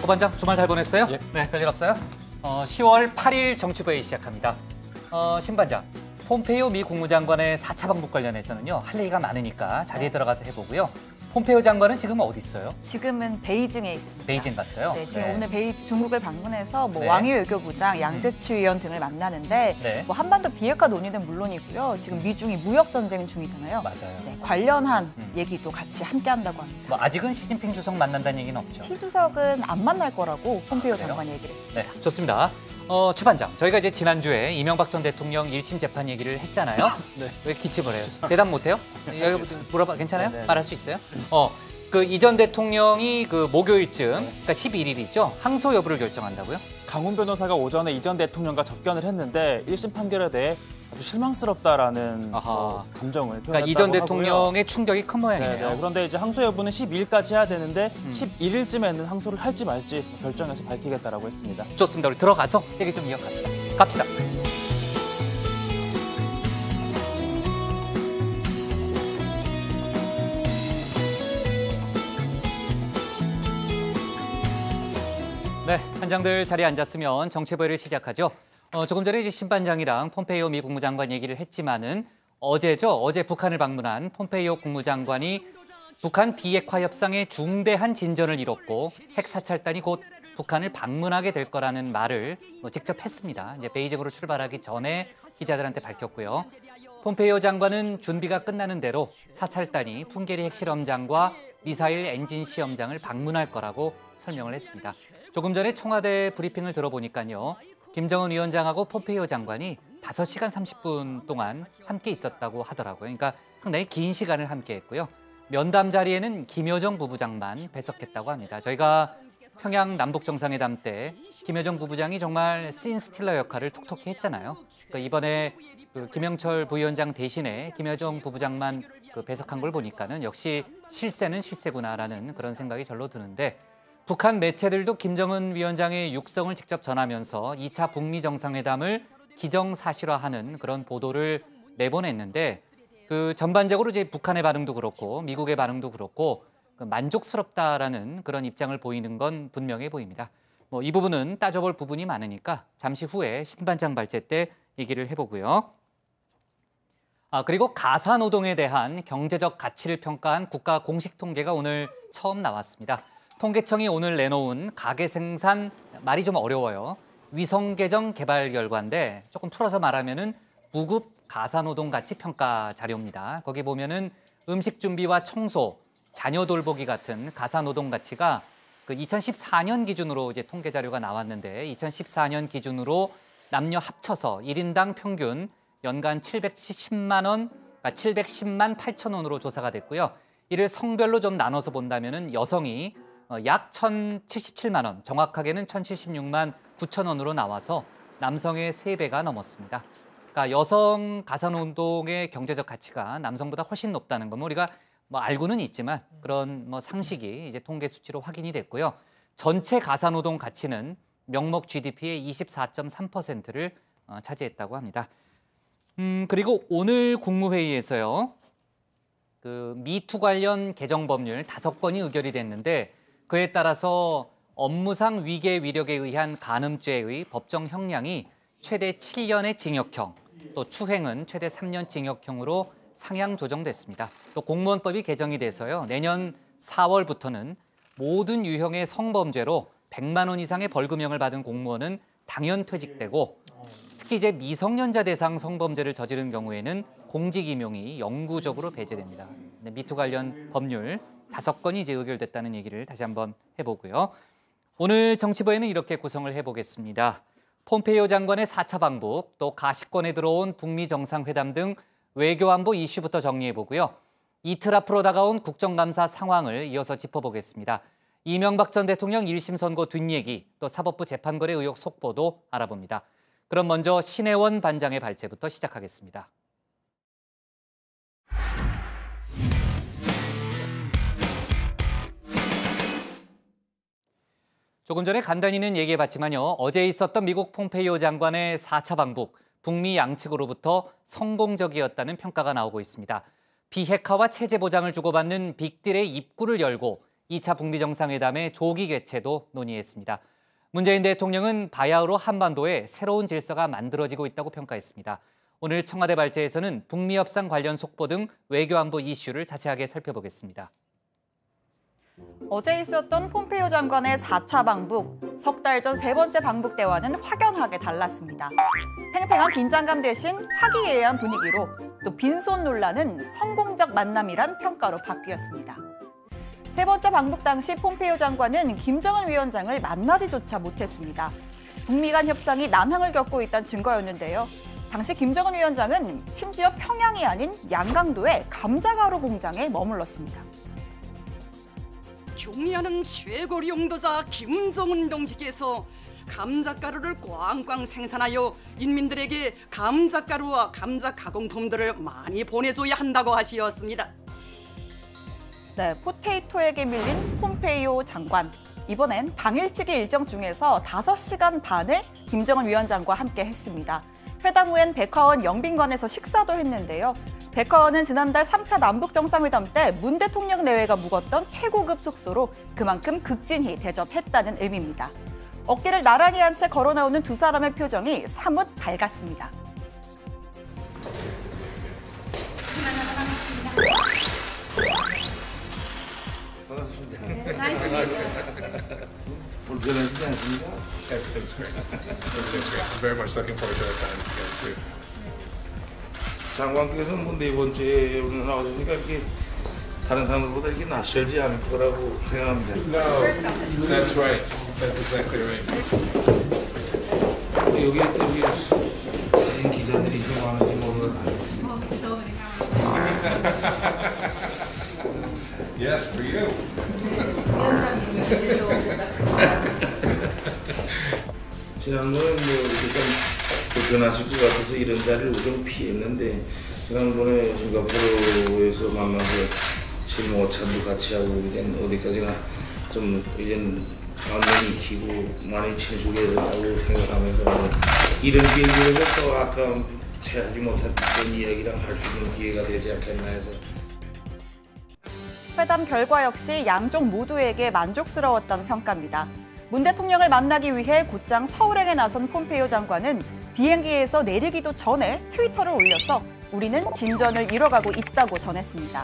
고반장 주말 잘 보냈어요? 예. 네, 별일 없어요? 10월 8일 정치부회의 시작합니다. 신반장, 폼페이오 미 국무장관의 4차 방북 관련해서는요, 할 얘기가 많으니까 자리에 들어가서 해보고요. 폼페이오 장관은 지금 어디 있어요? 지금은 베이징에 있습니다. 베이징 갔어요? 네, 지금 오늘 중국을 방문해서 네. 왕이 외교부장, 양재치 위원 등을 만나는데 네. 한반도 비핵화 논의는 물론이고요. 지금 미중이 무역 전쟁 중이잖아요. 맞아요. 네, 관련한 얘기도 같이 함께 한다고 합니다. 뭐 아직은 시진핑 주석 만난다는 얘기는 없죠? 시 주석은 안 만날 거라고 폼페이오 그래요? 장관이 얘기를 했습니다. 네, 좋습니다. 최 반장, 저희가 이제 지난주에 이명박 전 대통령 1심 재판 얘기를 했잖아요. 네. 왜 기침을 해요? 대답 못해요? 여기 물어봐, 괜찮아요? 네, 네. 말할 수 있어요? 그 이 전 대통령이 그 목요일쯤, 그러니까 11일이죠. 항소 여부를 결정한다고요? 강훈 변호사가 오전에 이 전 대통령과 접견을 했는데 1심 판결에 대해 아주 실망스럽다라는 감정을 표현했다고 그러니까 이 전 하고요. 대통령의 충격이 큰 모양이네요. 네. 그런데 이제 항소 여부는 12일까지 해야 되는데 11일쯤에는 항소를 할지 말지 결정해서 밝히겠다라고 했습니다. 좋습니다. 우리 들어가서 얘기 좀 이어갑시다. 갑시다. 네, 반장들 자리에 앉았으면 정치부회를 시작하죠. 조금 전에 이제 신반장이랑 폼페이오 미 국무장관 얘기를 했지만은 어제죠. 어제 북한을 방문한 폼페이오 국무장관이 북한 비핵화 협상에 중대한 진전을 이뤘고 핵 사찰단이 곧 북한을 방문하게 될 거라는 말을 직접 했습니다. 이제 베이징으로 출발하기 전에 기자들한테 밝혔고요. 폼페이오 장관은 준비가 끝나는 대로 사찰단이 풍계리 핵실험장과 미사일 엔진 시험장을 방문할 거라고 설명을 했습니다. 조금 전에 청와대 브리핑을 들어보니까요. 김정은 위원장하고 폼페이오 장관이 5시간 30분 동안 함께 있었다고 하더라고요. 그러니까 상당히 긴 시간을 함께 했고요. 면담 자리에는 김여정 부부장만 배석했다고 합니다. 저희가 평양 남북정상회담 때 김여정 부부장이 정말 씬 스틸러 역할을 톡톡히 했잖아요. 그러니까 이번에 그 김영철 부위원장 대신에 김여정 부부장만 배석한 걸 보니까는 역시 실세는 실세구나라는 그런 생각이 절로 드는데 북한 매체들도 김정은 위원장의 육성을 직접 전하면서 2차 북미 정상회담을 기정사실화하는 그런 보도를 내보냈는데 그 전반적으로 이제 북한의 반응도 그렇고 미국의 반응도 그렇고 만족스럽다라는 그런 입장을 보이는 건 분명해 보입니다. 이 부분은 따져볼 부분이 많으니까 잠시 후에 신반장 발제 때 얘기를 해보고요. 그리고 가사 노동에 대한 경제적 가치를 평가한 국가 공식 통계가 오늘 처음 나왔습니다. 통계청이 오늘 내놓은 가계 생산, 말이 좀 어려워요. 위성계정 개발 결과인데 조금 풀어서 말하면은 무급 가사노동 가치 평가 자료입니다. 거기 보면은 음식 준비와 청소, 자녀 돌보기 같은 가사노동 가치가 그 2014년 기준으로 이제 통계 자료가 나왔는데 2014년 기준으로 남녀 합쳐서 1인당 평균 연간 710만 8천 원으로 조사가 됐고요. 이를 성별로 좀 나눠서 본다면은 여성이 약 1,077만 원, 정확하게는 1,076만 9천 원으로 나와서 남성의 3배가 넘었습니다. 그러니까 여성 가사노동의 경제적 가치가 남성보다 훨씬 높다는 건 우리가 알고는 있지만 그런 상식이 이제 통계 수치로 확인이 됐고요. 전체 가사노동 가치는 명목 GDP의 24.3%를 차지했다고 합니다. 그리고 오늘 국무회의에서요. 그 미투 관련 개정 법률 5건이 의결이 됐는데 그에 따라서 업무상 위계 위력에 의한 간음죄의 법정 형량이 최대 7년의 징역형, 또 추행은 최대 3년 징역형으로 상향 조정됐습니다. 또 공무원법이 개정이 돼서요. 내년 4월부터는 모든 유형의 성범죄로 100만 원 이상의 벌금형을 받은 공무원은 당연 퇴직되고 특히 이제 미성년자 대상 성범죄를 저지른 경우에는 공직 임용이 영구적으로 배제됩니다. 미투 관련 법률 5건이 이제 의결됐다는 얘기를 다시 한번 해보고요. 오늘 정치부에는 이렇게 구성을 해보겠습니다. 폼페이오 장관의 4차 방북, 또 가시권에 들어온 북미 정상회담 등 외교안보 이슈부터 정리해보고요. 이틀 앞으로 다가온 국정감사 상황을 이어서 짚어보겠습니다. 이명박 전 대통령 1심 선고 뒷얘기, 또 사법부 재판거래 의혹 속보도 알아봅니다. 그럼 먼저 신혜원 반장의 발제부터 시작하겠습니다. 조금 전에 간단히는 얘기해봤지만요. 어제 있었던 미국 폼페이오 장관의 4차 방북, 북미 양측으로부터 성공적이었다는 평가가 나오고 있습니다. 비핵화와 체제 보장을 주고받는 빅딜의 입구를 열고 2차 북미 정상회담의 조기 개최도 논의했습니다. 문재인 대통령은 바야흐로 한반도에 새로운 질서가 만들어지고 있다고 평가했습니다. 오늘 청와대 발제에서는 북미 협상 관련 속보 등 외교안보 이슈를 자세하게 살펴보겠습니다. 어제 있었던 폼페이오 장관의 4차 방북, 석 달 전 세 번째 방북 때와는 확연하게 달랐습니다. 팽팽한 긴장감 대신 화기애애한 분위기로 또 빈손 논란은 성공적 만남이란 평가로 바뀌었습니다. 세 번째 방북 당시 폼페이오 장관은 김정은 위원장을 만나지조차 못했습니다. 북미 간 협상이 난항을 겪고 있다는 증거였는데요. 당시 김정은 위원장은 심지어 평양이 아닌 양강도의 감자가루 공장에 머물렀습니다. 경리하는 최고리 용도자 김정은 동지께서 감자가루를 꽝꽝 생산하여 인민들에게 감자가루와 감자 가공품들을 많이 보내줘야 한다고 하시었습니다. 네, 포테이토에게 밀린 폼페이오 장관. 이번엔 당일치기 일정 중에서 5시간 반을 김정은 위원장과 함께 했습니다. 회담 후엔 백화원 영빈관에서 식사도 했는데요. 백화원은 지난달 3차 남북 정상회담 때 문 대통령 내외가 묵었던 최고급 숙소로 그만큼 극진히 대접했다는 의미입니다. 어깨를 나란히 한 채 걸어 나오는 두 사람의 표정이 사뭇 밝았습니다. 불편하시지 않습니까? Everything's great. Everything's great. I'm very much looking forward to our time together too. 장관께서 네 번째 나오시니까 이렇게 다른 사람들보다 이렇게 낯설지 않을 거라고 생각합니다. No, that's right. That's exactly right. 여기 또 기자들이 좀 많은지 모르겠어요. Yes, for you. 지난번에 이렇게 좀 불편하실 것 같아서 이런 자리를 좀 피했는데 지난번에 싱가포르에서 만나서 실무차도 같이 하고 이제 어디까지나 좀 이젠 감정이 익히고 많이 친숙해졌다고 생각하면서 이런 기회에서 또 아까 채하지 못했던 이야기랑 할 수 있는 기회가 되지 않겠나 해서. 회담 결과 역시 양쪽 모두에게 만족스러웠다는 평가입니다. 문 대통령을 만나기 위해 곧장 서울행에 나선 폼페이오 장관은 비행기에서 내리기도 전에 트위터를 올려서 우리는 진전을 이뤄가고 있다고 전했습니다.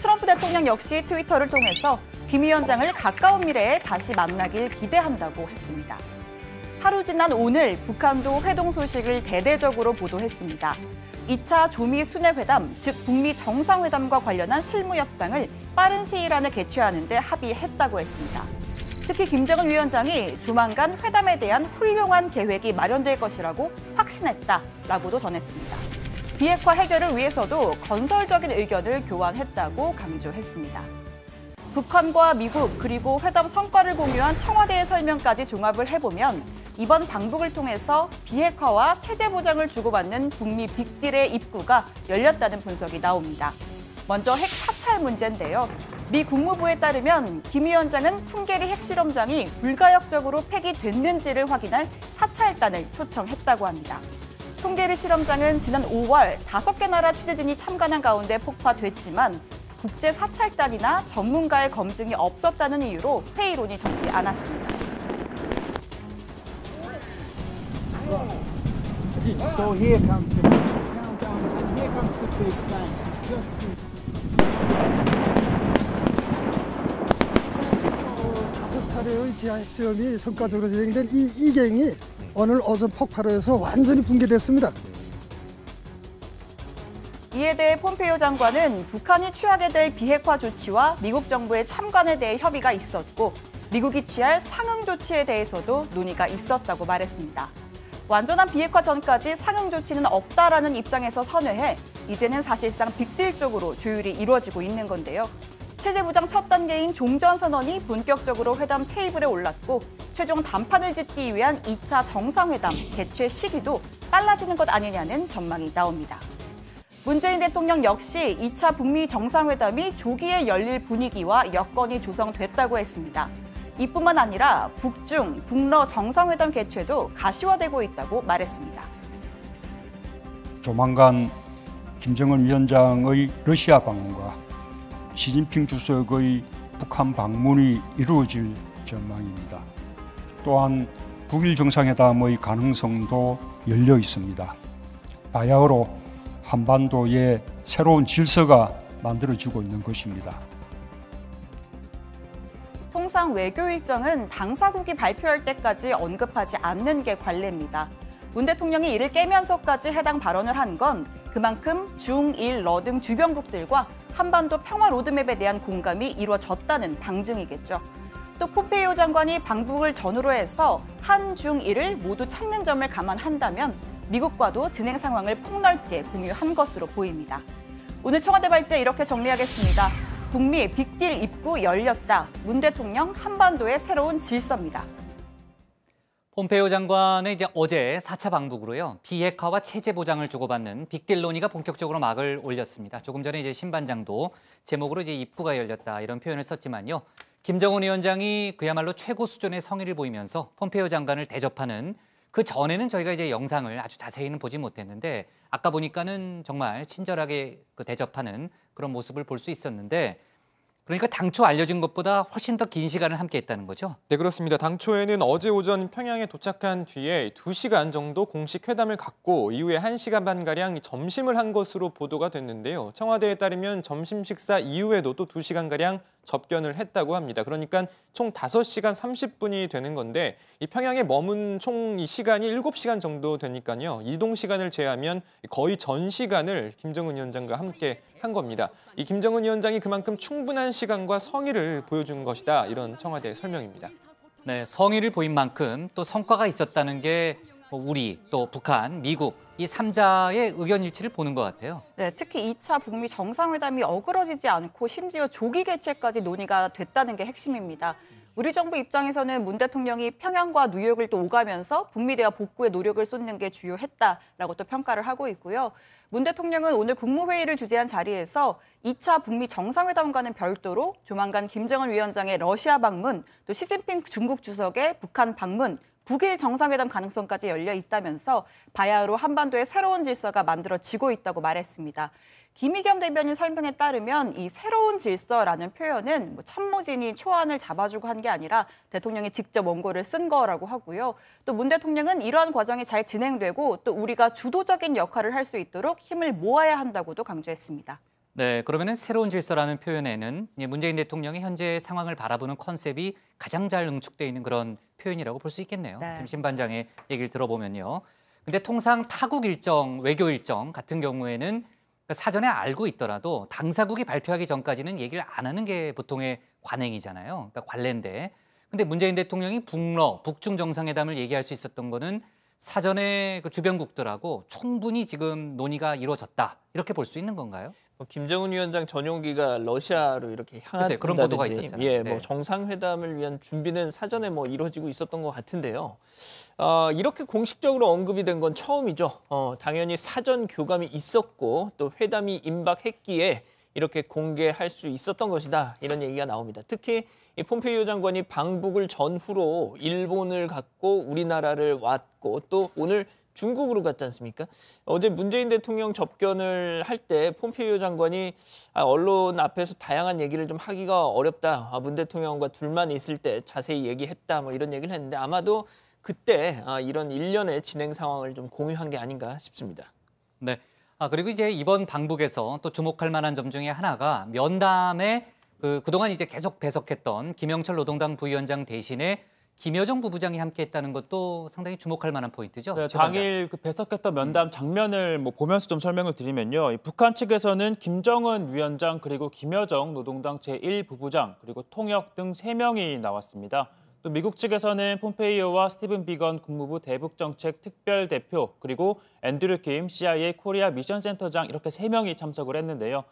트럼프 대통령 역시 트위터를 통해서 김 위원장을 가까운 미래에 다시 만나길 기대한다고 했습니다. 하루 지난 오늘 북한도 회동 소식을 대대적으로 보도했습니다. 2차 조미 순회회담, 즉 북미 정상회담과 관련한 실무 협상을 빠른 시일 안에 개최하는 데 합의했다고 했습니다. 특히 김정은 위원장이 조만간 회담에 대한 훌륭한 계획이 마련될 것이라고 확신했다라고도 전했습니다. 비핵화 해결을 위해서도 건설적인 의견을 교환했다고 강조했습니다. 북한과 미국 그리고 회담 성과를 공유한 청와대의 설명까지 종합을 해보면 이번 방북을 통해서 비핵화와 체제 보장을 주고받는 북미 빅딜의 입구가 열렸다는 분석이 나옵니다. 먼저 핵 사찰 문제인데요. 미 국무부에 따르면 김 위원장은 풍계리 핵실험장이 불가역적으로 폐기됐는지를 확인할 사찰단을 초청했다고 합니다. 풍계리 실험장은 지난 5월 5개 나라 취재진이 참관한 가운데 폭파됐지만 국제 사찰단이나 전문가의 검증이 없었다는 이유로 회의론이 적지 않았습니다. So here comes the countdown, and here comes the big bang. Just 다섯 차례의 지하 핵시험이 성과적으로 진행된 이 이갱이 오늘 오전 폭발을 해서 완전히 붕괴됐습니다. 이에 대해 폼페이오 장관은 북한이 취하게 될 비핵화 조치와 미국 정부의 참관에 대해 협의가 있었고 미국이 취할 상응 조치에 대해서도 논의가 있었다고 말했습니다. 완전한 비핵화 전까지 상응 조치는 없다라는 입장에서 선회해 이제는 사실상 빅딜 쪽으로 조율이 이루어지고 있는 건데요. 체제 보장 첫 단계인 종전선언이 본격적으로 회담 테이블에 올랐고 최종 단판을 짓기 위한 2차 정상회담 개최 시기도 빨라지는 것 아니냐는 전망이 나옵니다. 문재인 대통령 역시 2차 북미 정상회담이 조기에 열릴 분위기와 여건이 조성됐다고 했습니다. 이뿐만 아니라 북중, 북러 정상회담 개최도 가시화되고 있다고 말했습니다. 조만간 김정은 위원장의 러시아 방문과 시진핑 주석의 북한 방문이 이루어질 전망입니다. 또한 북일 정상회담의 가능성도 열려 있습니다. 바야흐로 한반도의 새로운 질서가 만들어지고 있는 것입니다. 통상 외교 일정은 당사국이 발표할 때까지 언급하지 않는 게 관례입니다. 문 대통령이 이를 깨면서까지 해당 발언을 한 건 그만큼 중, 일, 러 등 주변국들과 한반도 평화 로드맵에 대한 공감이 이루어졌다는 방증이겠죠. 또 폼페이오 장관이 방북을 전후로 해서 한, 중, 일을 모두 찾는 점을 감안한다면 미국과도 진행 상황을 폭넓게 공유한 것으로 보입니다. 오늘 청와대 발제 이렇게 정리하겠습니다. 북미 빅딜 입구 열렸다. 문 대통령 한반도의 새로운 질서입니다. 폼페이오 장관은 이제 어제 4차 방북으로요. 비핵화와 체제 보장을 주고받는 빅딜 논의가 본격적으로 막을 올렸습니다. 조금 전에 이제 신반장도 제목으로 이제 입구가 열렸다 이런 표현을 썼지만요. 김정은 위원장이 그야말로 최고 수준의 성의를 보이면서 폼페이오 장관을 대접하는 그 전에는 저희가 이제 영상을 아주 자세히는 보지 못했는데 아까 보니까는 정말 친절하게 그 대접하는 그런 모습을 볼 수 있었는데 그러니까 당초 알려진 것보다 훨씬 더 긴 시간을 함께 했다는 거죠? 네, 그렇습니다. 당초에는 어제 오전 평양에 도착한 뒤에 2시간 정도 공식 회담을 갖고 이후에 1시간 반가량 점심을 한 것으로 보도가 됐는데요. 청와대에 따르면 점심 식사 이후에도 또 2시간가량 접견을 했다고 합니다. 그러니까 총 5시간 30분이 되는 건데 이 평양에 머문 총 이 시간이 7시간 정도 되니까요. 이동 시간을 제외하면 거의 전 시간을 김정은 위원장과 함께 한 겁니다. 이 김정은 위원장이 그만큼 충분한 시간과 성의를 보여준 것이다. 이런 청와대의 설명입니다. 네, 성의를 보인 만큼 또 성과가 있었다는 게 우리, 또 북한, 미국 이 3자의 의견 일치를 보는 것 같아요. 네, 특히 2차 북미 정상회담이 어그러지지 않고 심지어 조기 개최까지 논의가 됐다는 게 핵심입니다. 우리 정부 입장에서는 문 대통령이 평양과 뉴욕을 또 오가면서 북미 대화 복구에 노력을 쏟는 게 주요했다라고 또 평가를 하고 있고요. 문 대통령은 오늘 국무회의를 주재한 자리에서 2차 북미 정상회담과는 별도로 조만간 김정은 위원장의 러시아 방문, 또 시진핑 중국 주석의 북한 방문, 북일 정상회담 가능성까지 열려 있다면서 바야흐로 한반도의 새로운 질서가 만들어지고 있다고 말했습니다. 김의겸 대변인 설명에 따르면 이 새로운 질서라는 표현은 참모진이 초안을 잡아주고 한 게 아니라 대통령이 직접 원고를 쓴 거라고 하고요. 또 문 대통령은 이러한 과정이 잘 진행되고 또 우리가 주도적인 역할을 할 수 있도록 힘을 모아야 한다고도 강조했습니다. 네, 그러면은 새로운 질서라는 표현에는 문재인 대통령이 현재 상황을 바라보는 컨셉이 가장 잘 응축되어 있는 그런 표현이라고 볼 수 있겠네요. 네. 김 신반장의 얘기를 들어보면요. 근데 통상 타국 일정, 외교 일정 같은 경우에는 사전에 알고 있더라도 당사국이 발표하기 전까지는 얘기를 안 하는 게 보통의 관행이잖아요. 그러니까 관례인데. 근데 문재인 대통령이 북러, 북중 정상회담을 얘기할 수 있었던 거는 사전에 그 주변국들하고 충분히 지금 논의가 이루어졌다. 이렇게 볼 수 있는 건가요? 김정은 위원장 전용기가 러시아로 이렇게 향한다든지 그런 보도가 있었잖아요. 예, 네. 정상회담을 위한 준비는 사전에 이루어지고 있었던 것 같은데요. 이렇게 공식적으로 언급이 된 건 처음이죠. 당연히 사전 교감이 있었고 또 회담이 임박했기에 이렇게 공개할 수 있었던 것이다. 이런 얘기가 나옵니다. 특히 이 폼페이오 장관이 방북을 전후로 일본을 갔고 우리나라를 왔고 또 오늘 중국으로 갔지 않습니까? 어제 문재인 대통령 접견을 할 때 폼페이오 장관이 언론 앞에서 다양한 얘기를 좀 하기가 어렵다. 문 대통령과 둘만 있을 때 자세히 얘기했다. 이런 얘기를 했는데 아마도 그때 이런 일련의 진행 상황을 좀 공유한 게 아닌가 싶습니다. 네. 그리고 이제 이번 방북에서 또 주목할 만한 점 중에 하나가 면담에 그동안 이제 계속 배석했던 김영철 노동당 부위원장 대신에 김여정 부부장이 함께했다는 것도 상당히 주목할 만한 포인트죠. 네, 당일 그 배석했던 면담 장면을 보면서 좀 설명을 드리면요. 이 북한 측에서는 김정은 위원장 그리고 김여정 노동당 제1부부장 그리고 통역 등 3명이 나왔습니다. 또 미국 측에서는 폼페이오와 스티븐 비건 국무부 대북정책 특별대표 그리고 앤드류 김 CIA 코리아 미션센터장 이렇게 3명이 참석을 했는데요.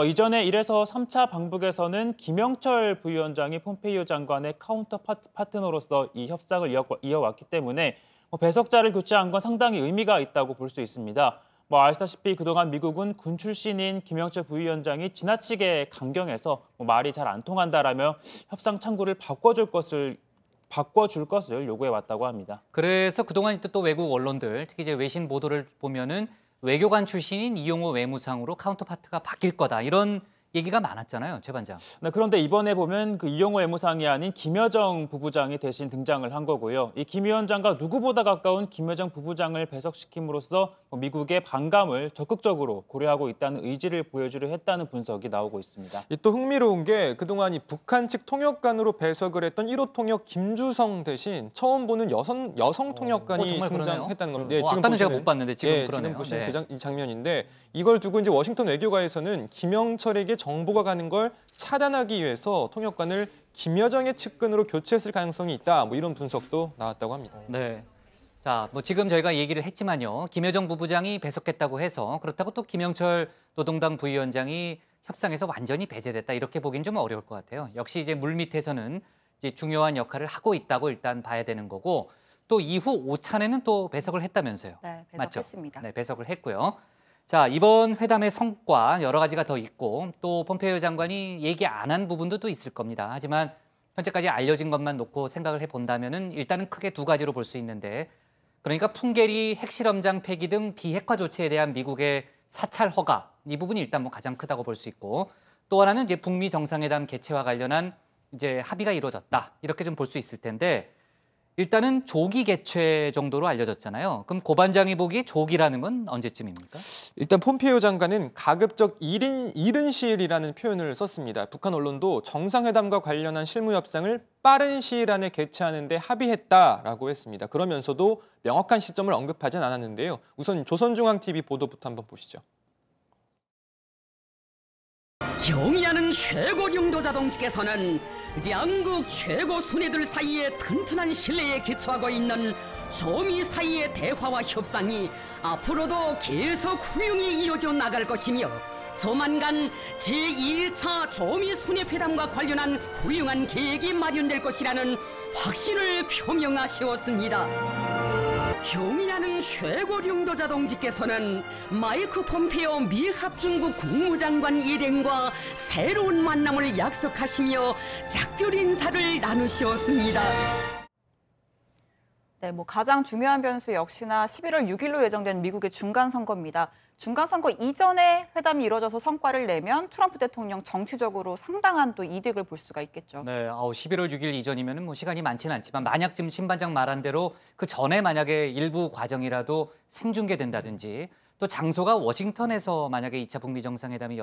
이전에 이래서 3차 방북에서는 김영철 부위원장이 폼페이오 장관의 카운터 파트너로서 이 협상을 이어왔기 때문에 배석자를 교체한 건 상당히 의미가 있다고 볼 수 있습니다. 아시다시피 그동안 미국은 군 출신인 김영철 부위원장이 지나치게 강경해서 말이 잘 안 통한다라며 협상 창구를 바꿔줄 것을 요구해왔다고 합니다. 그래서 그동안 또 외국 언론들, 특히 이제 외신 보도를 보면은 외교관 출신인 이용호 외무상으로 카운터파트가 바뀔 거다 이런 얘기가 많았잖아요, 최 반장. 네, 그런데 이번에 보면 그 이용호 외무상이 아닌 김여정 부부장이 대신 등장을 한 거고요. 이 김 위원장과 누구보다 가까운 김여정 부부장을 배석시킴으로써 미국의 반감을 적극적으로 고려하고 있다는 의지를 보여주려 했다는 분석이 나오고 있습니다. 또 흥미로운 게 그동안 이 북한 측 통역관으로 배석을 했던 1호 통역 김주성 대신 처음 보는 여성 통역관이 정말 등장했다는 겁니다. 네, 아까는 제가 못 봤는데 지금 그러네요. 지금 보시는 이 장면인데 이걸 두고 이제 워싱턴 외교가에서는 김영철에게 정보가 가는 걸 차단하기 위해서 통역관을 김여정의 측근으로 교체했을 가능성이 있다. 뭐 이런 분석도 나왔다고 합니다. 네. 자, 뭐 지금 저희가 얘기를 했지만요. 김여정 부부장이 배석했다고 해서 그렇다고 또 김영철 노동당 부위원장이 협상에서 완전히 배제됐다 이렇게 보긴 좀 어려울 것 같아요. 역시 이제 물밑에서는 이제 중요한 역할을 하고 있다고 일단 봐야 되는 거고 또 이후 오찬에는 또 배석을 했다면서요. 네, 맞죠? 배석했습니다. 네, 배석을 했고요. 자, 이번 회담의 성과 여러 가지가 더 있고 또 폼페이오 장관이 얘기 안 한 부분도 또 있을 겁니다. 하지만 현재까지 알려진 것만 놓고 생각을 해본다면은 일단은 크게 두 가지로 볼 수 있는데 그러니까 풍계리 핵실험장 폐기 등 비핵화 조치에 대한 미국의 사찰 허가 이 부분이 일단 뭐 가장 크다고 볼 수 있고 또 하나는 이제 북미 정상회담 개최와 관련한 이제 합의가 이루어졌다 이렇게 좀 볼 수 있을 텐데 일단은 조기 개최 정도로 알려졌잖아요. 그럼 고 반장이 보기 조기라는 건 언제쯤입니까? 일단 폼페이오 장관은 가급적 이른 시일이라는 표현을 썼습니다. 북한 언론도 정상회담과 관련한 실무 협상을 빠른 시일 안에 개최하는 데 합의했다라고 했습니다. 그러면서도 명확한 시점을 언급하진 않았는데요. 우선 조선중앙TV 보도부터 한번 보시죠. 경의하는 최고領導者 동지께서는 양국 최고 순회들 사이에 튼튼한 신뢰에 기초하고 있는 조미 사이의 대화와 협상이 앞으로도 계속 훌륭히 이루어져 나갈 것이며 조만간 제1차 조미 순회 회담과 관련한 훌륭한 계획이 마련될 것이라는 확신을 표명하시었습니다. 경의하는 최고領導者 동지께서는 마이크 폼페이오 미 합중국 국무장관 일행과 새로운 만남을 약속하시며 작별 인사를 나누셨습니다. 네, 뭐 가장 중요한 변수 역시나 11월 6일로 예정된 미국의 중간 선거입니다. 중간 선거 이전에 회담이 이루어져서 성과를 내면 트럼프 대통령 정치적으로 상당한 또 이득을 볼 수가 있겠죠. 네, 11월 6일 이전이면은 뭐 시간이 많지는 않지만 만약 지금 신반장 말한 대로 그 전에 만약에 일부 과정이라도 생중계된다든지 또 장소가 워싱턴에서 만약에 2차 북미 정상회담이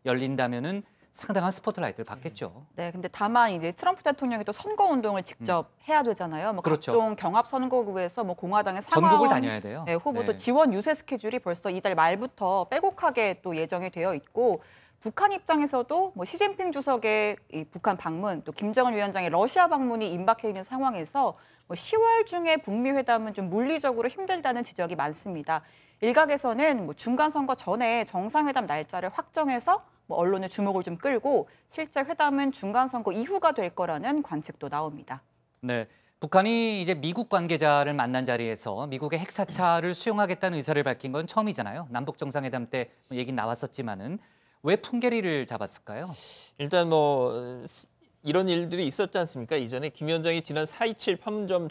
열린다면은 상당한 스포트라이트를 받겠죠. 네, 근데 다만 이제 트럼프 대통령이 또 선거 운동을 직접 해야 되잖아요. 뭐 그렇죠. 각종 경합 선거구에서 뭐 공화당의 전국을 상하원 다녀야 돼요. 네, 후보도 네. 지원 유세 스케줄이 벌써 이달 말부터 빼곡하게 또 예정이 되어 있고 북한 입장에서도 뭐 시진핑 주석의 이 북한 방문, 또 김정은 위원장의 러시아 방문이 임박해 있는 상황에서 뭐 10월 중에 북미 회담은 좀 물리적으로 힘들다는 지적이 많습니다. 일각에서는 뭐 중간 선거 전에 정상회담 날짜를 확정해서 뭐 언론의 주목을 좀 끌고 실제 회담은 중간 선거 이후가 될 거라는 관측도 나옵니다. 네, 북한이 이제 미국 관계자를 만난 자리에서 미국의 핵사찰을 수용하겠다는 의사를 밝힌 건 처음이잖아요. 남북 정상회담 때 얘기 나왔었지만은 왜 풍계리를 잡았을까요? 일단 뭐 이런 일들이 있었지 않습니까? 이전에 김 위원장이 지난 4.27 판문점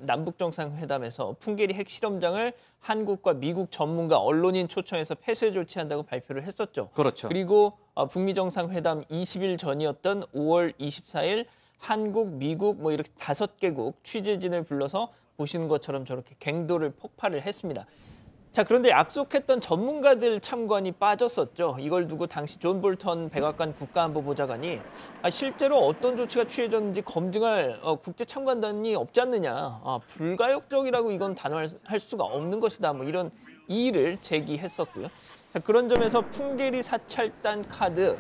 남북 정상회담에서 풍계리 핵실험장을 한국과 미국 전문가 언론인 초청해서 폐쇄 조치한다고 발표를 했었죠. 그렇죠. 그리고 북미 정상회담 20일 전이었던 5월 24일 한국, 미국 뭐 이렇게 5개국 취재진을 불러서 보시는 것처럼 저렇게 갱도를 폭발을 했습니다. 자, 그런데 약속했던 전문가들 참관이 빠졌었죠. 이걸 두고 당시 존 볼턴 백악관 국가안보보좌관이 실제로 어떤 조치가 취해졌는지 검증할 국제 참관단이 없지 않느냐. 불가역적이라고 이건 단언할 수가 없는 것이다. 뭐 이런 이의를 제기했었고요. 자, 그런 점에서 풍계리 사찰단 카드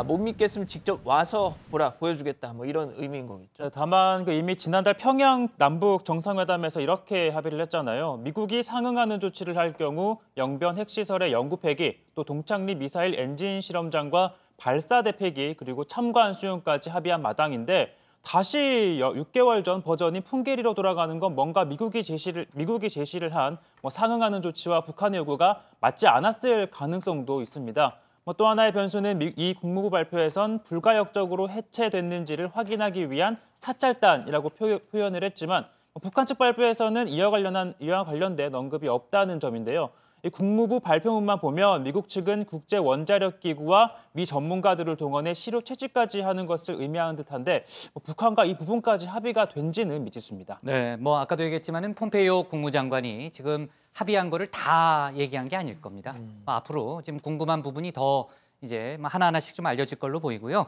못 믿겠으면 직접 와서 보라 보여주겠다 뭐 이런 의미인 거겠죠. 다만 이미 지난달 평양 남북 정상회담에서 이렇게 합의를 했잖아요. 미국이 상응하는 조치를 할 경우 영변 핵시설의 영구 폐기, 또 동창리 미사일 엔진 실험장과 발사대 폐기, 그리고 참관 수용까지 합의한 마당인데 다시 6개월 전 버전인 풍계리로 돌아가는 건 뭔가 미국이 제시를 한 상응하는 조치와 북한의 요구가 맞지 않았을 가능성도 있습니다. 또 하나의 변수는 이 국무부 발표에선 불가역적으로 해체됐는지를 확인하기 위한 사찰단이라고 표현을 했지만 북한 측 발표에서는 이와 관련된 언급이 없다는 점인데요. 이 국무부 발표문만 보면 미국 측은 국제 원자력 기구와 미 전문가들을 동원해 시료 채취까지 하는 것을 의미하는 듯한데 북한과 이 부분까지 합의가 된지는 미지수입니다. 네, 뭐 아까도 얘기했지만은 폼페이오 국무장관이 지금 합의한 거를 다 얘기한 게 아닐 겁니다. 앞으로 지금 궁금한 부분이 더 이제 하나하나씩 좀 알려질 걸로 보이고요.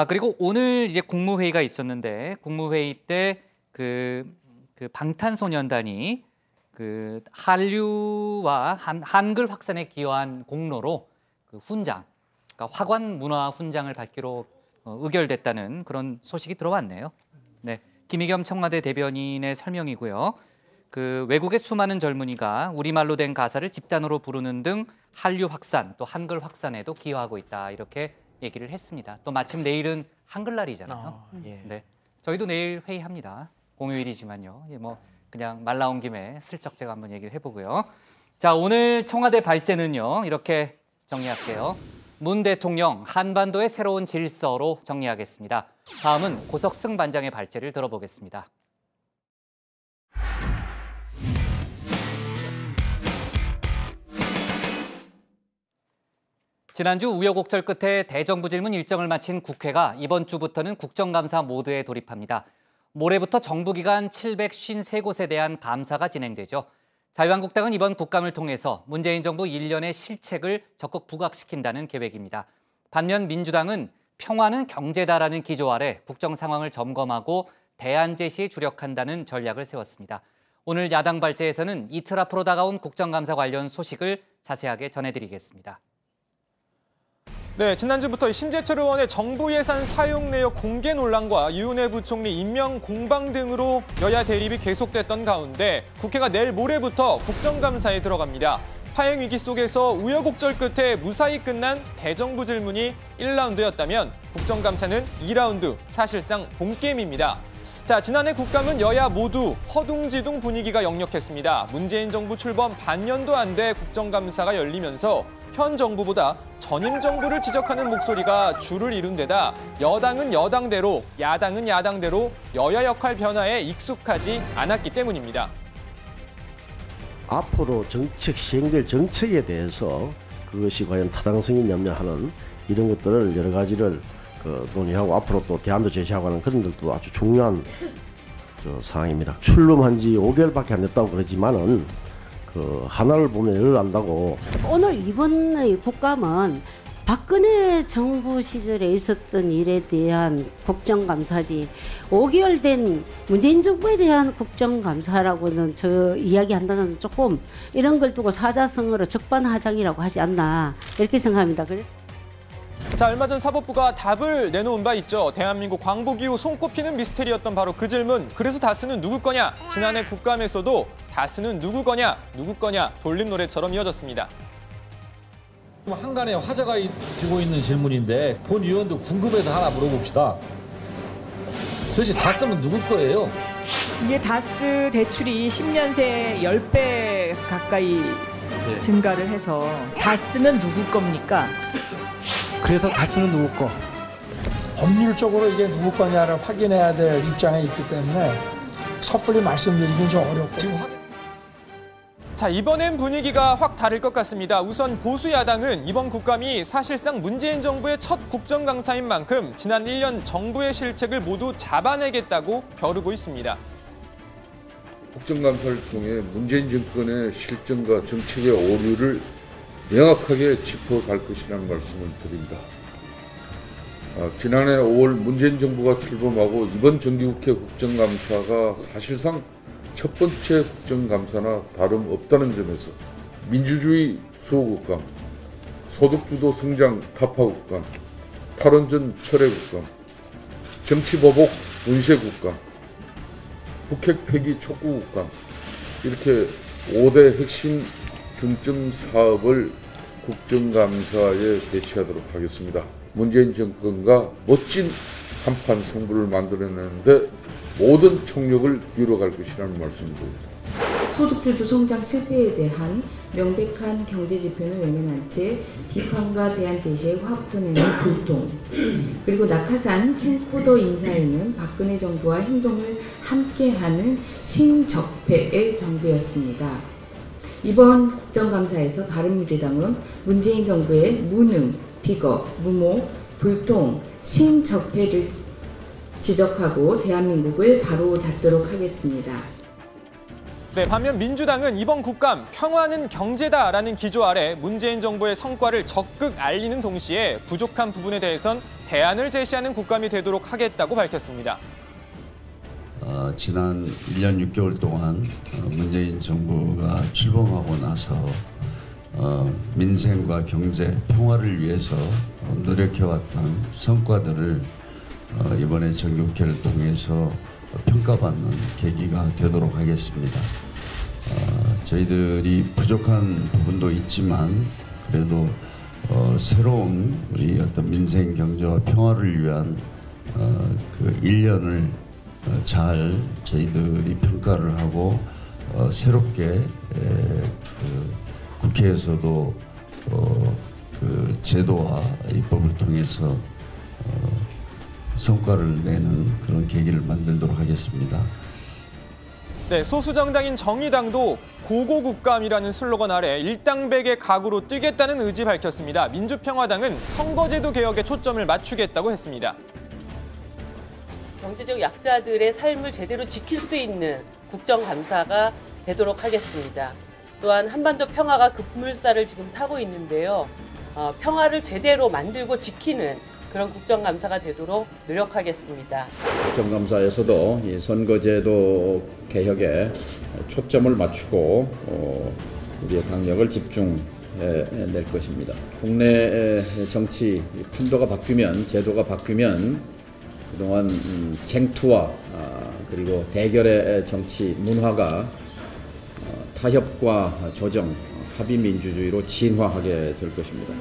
그리고 오늘 이제 국무회의가 있었는데 국무회의 때 그 방탄소년단이 그 한류와 한글 확산에 기여한 공로로 그 훈장, 그러니까 화관 문화 훈장을 받기로 의결됐다는 그런 소식이 들어왔네요. 네, 김의겸 청와대 대변인의 설명이고요. 그 외국의 수많은 젊은이가 우리말로 된 가사를 집단으로 부르는 등 한류 확산, 또 한글 확산에도 기여하고 있다 이렇게 얘기를 했습니다. 또 마침 내일은 한글날이잖아요. 네, 저희도 내일 회의합니다. 공휴일이지만요. 뭐 그냥 말 나온 김에 슬쩍 제가 한번 얘기를 해보고요. 자, 오늘 청와대 발제는요. 이렇게 정리할게요. 문 대통령 한반도의 새로운 질서로 정리하겠습니다. 다음은 고석승 반장의 발제를 들어보겠습니다. 지난주 우여곡절 끝에 대정부 질문 일정을 마친 국회가 이번 주부터는 국정감사 모드에 돌입합니다. 모레부터 정부기관 753곳에 대한 감사가 진행되죠. 자유한국당은 이번 국감을 통해서 문재인 정부 1년의 실책을 적극 부각시킨다는 계획입니다. 반면 민주당은 평화는 경제다라는 기조 아래 국정 상황을 점검하고 대안 제시에 주력한다는 전략을 세웠습니다. 오늘 야당 발제에서는 이틀 앞으로 다가온 국정감사 관련 소식을 자세하게 전해드리겠습니다. 네, 지난주부터 심재철 의원의 정부 예산 사용 내역 공개 논란과 이은혜 부총리 임명 공방 등으로 여야 대립이 계속됐던 가운데 국회가 내일 모레부터 국정감사에 들어갑니다. 파행 위기 속에서 우여곡절 끝에 무사히 끝난 대정부 질문이 1라운드였다면 국정감사는 2라운드, 사실상 본게임입니다. 자, 지난해 국감은 여야 모두 허둥지둥 분위기가 역력했습니다. 문재인 정부 출범 반년도 안 돼 국정감사가 열리면서 현 정부보다 전임 정부를 지적하는 목소리가 줄을 이룬 데다 여당은 여당대로, 야당은 야당대로 여야 역할 변화에 익숙하지 않았기 때문입니다. 앞으로 정책 시행될 정책에 대해서 그것이 과연 타당성이 있느냐 하는 이런 것들을 여러 가지를 논의하고 앞으로 또 대안도 제시하고 하는 그런 것도 아주 중요한 사항입니다. 출범한 지 5개월밖에 안 됐다고 그러지만은 하나를 보면 열을 안다고. 오늘 이번 국감은 박근혜 정부 시절에 있었던 일에 대한 국정감사지 5개월 된 문재인 정부에 대한 국정감사라고는 저 이야기한다는 조금 이런 걸 두고 사자성어로 적반하장이라고 하지 않나 이렇게 생각합니다. 자, 얼마 전 사법부가 답을 내놓은 바 있죠. 대한민국 광복 이후 손꼽히는 미스테리였던 바로 그 질문. 그래서 다스는 누구 거냐? 지난해 국감에서도 다스는 누구 거냐? 누구 거냐? 돌림 노래처럼 이어졌습니다. 한간에 화제가 되고 있는 질문인데 본 의원도 궁금해서 하나 물어봅시다. 도대체 다스는 누구 거예요? 이게 다스 대출이 10년 새 10배 가까이 증가를 해서 다스는 누구 겁니까? 그래서 다스는 누구 거? 법률적으로 이게 누구 거냐를 확인해야 될 입장에 있기 때문에 섣불리 말씀드리긴 좀 어렵고. 자, 이번엔 분위기가 확 다를 것 같습니다. 우선 보수 야당은 이번 국감이 사실상 문재인 정부의 첫 국정감사인 만큼 지난 1년 정부의 실책을 모두 잡아내겠다고 벼르고 있습니다. 국정감사를 통해 문재인 정권의 실정과 정책의 오류를 명확하게 짚어갈 것이라는 말씀을 드립니다. 지난해 5월 문재인 정부가 출범하고 이번 정기국회 국정감사가 사실상 첫 번째 국정감사나 다름없다는 점에서 민주주의 수호국감, 소득주도 성장 타파국감, 탈원전 철회국감, 정치보복 문세국감, 북핵 폐기 촉구국감 이렇게 5대 핵심 중점 사업을 국정감사에 배치하도록 하겠습니다. 문재인 정권과 멋진 한판 승부를 만들어내는데 모든 총력을 기울여갈 것이라는 말씀드립니다. 소득주도 성장 실패에 대한 명백한 경제 지표는 외면한 채 비판과 대안 제시에 화합도내는 불통, 그리고 낙하산 캠코더 인사에는 박근혜 정부와 행동을 함께하는 신적폐의 정부였습니다. 이번 국정감사에서 바른미래당은 문재인 정부의 무능, 비거, 무모, 불통, 심적폐를 지적하고 대한민국을 바로 잡도록 하겠습니다. 네, 반면 민주당은 이번 국감 평화는 경제다라는 기조 아래 문재인 정부의 성과를 적극 알리는 동시에 부족한 부분에 대해선 대안을 제시하는 국감이 되도록 하겠다고 밝혔습니다. 지난 1년 6개월 동안 문재인 정부가 출범하고 나서 민생과 경제, 평화를 위해서 노력해왔던 성과들을 이번에 정기국회를 통해서 평가받는 계기가 되도록 하겠습니다. 저희들이 부족한 부분도 있지만 그래도 새로운 우리 어떤 민생, 경제와 평화를 위한 그 1년을 잘 저희들이 평가를 하고 새롭게 그 국회에서도 그 제도와 입법을 통해서 성과를 내는 그런 계기를 만들도록 하겠습니다. 네, 소수정당인 정의당도 고고국감이라는 슬로건 아래 일당백의 각오로 뛰겠다는 의지 밝혔습니다. 민주평화당은 선거제도 개혁에 초점을 맞추겠다고 했습니다. 경제적 약자들의 삶을 제대로 지킬 수 있는 국정감사가 되도록 하겠습니다. 또한 한반도 평화가 급물살을 지금 타고 있는데요. 평화를 제대로 만들고 지키는 그런 국정감사가 되도록 노력하겠습니다. 국정감사에서도 이 선거제도 개혁에 초점을 맞추고 우리의 당력을 집중해낼 것입니다. 국내 정치 판도가 바뀌면, 제도가 바뀌면 그동안 쟁투와 그리고 대결의 정치 문화가 타협과 조정, 합의 민주주의로 진화하게 될 것입니다.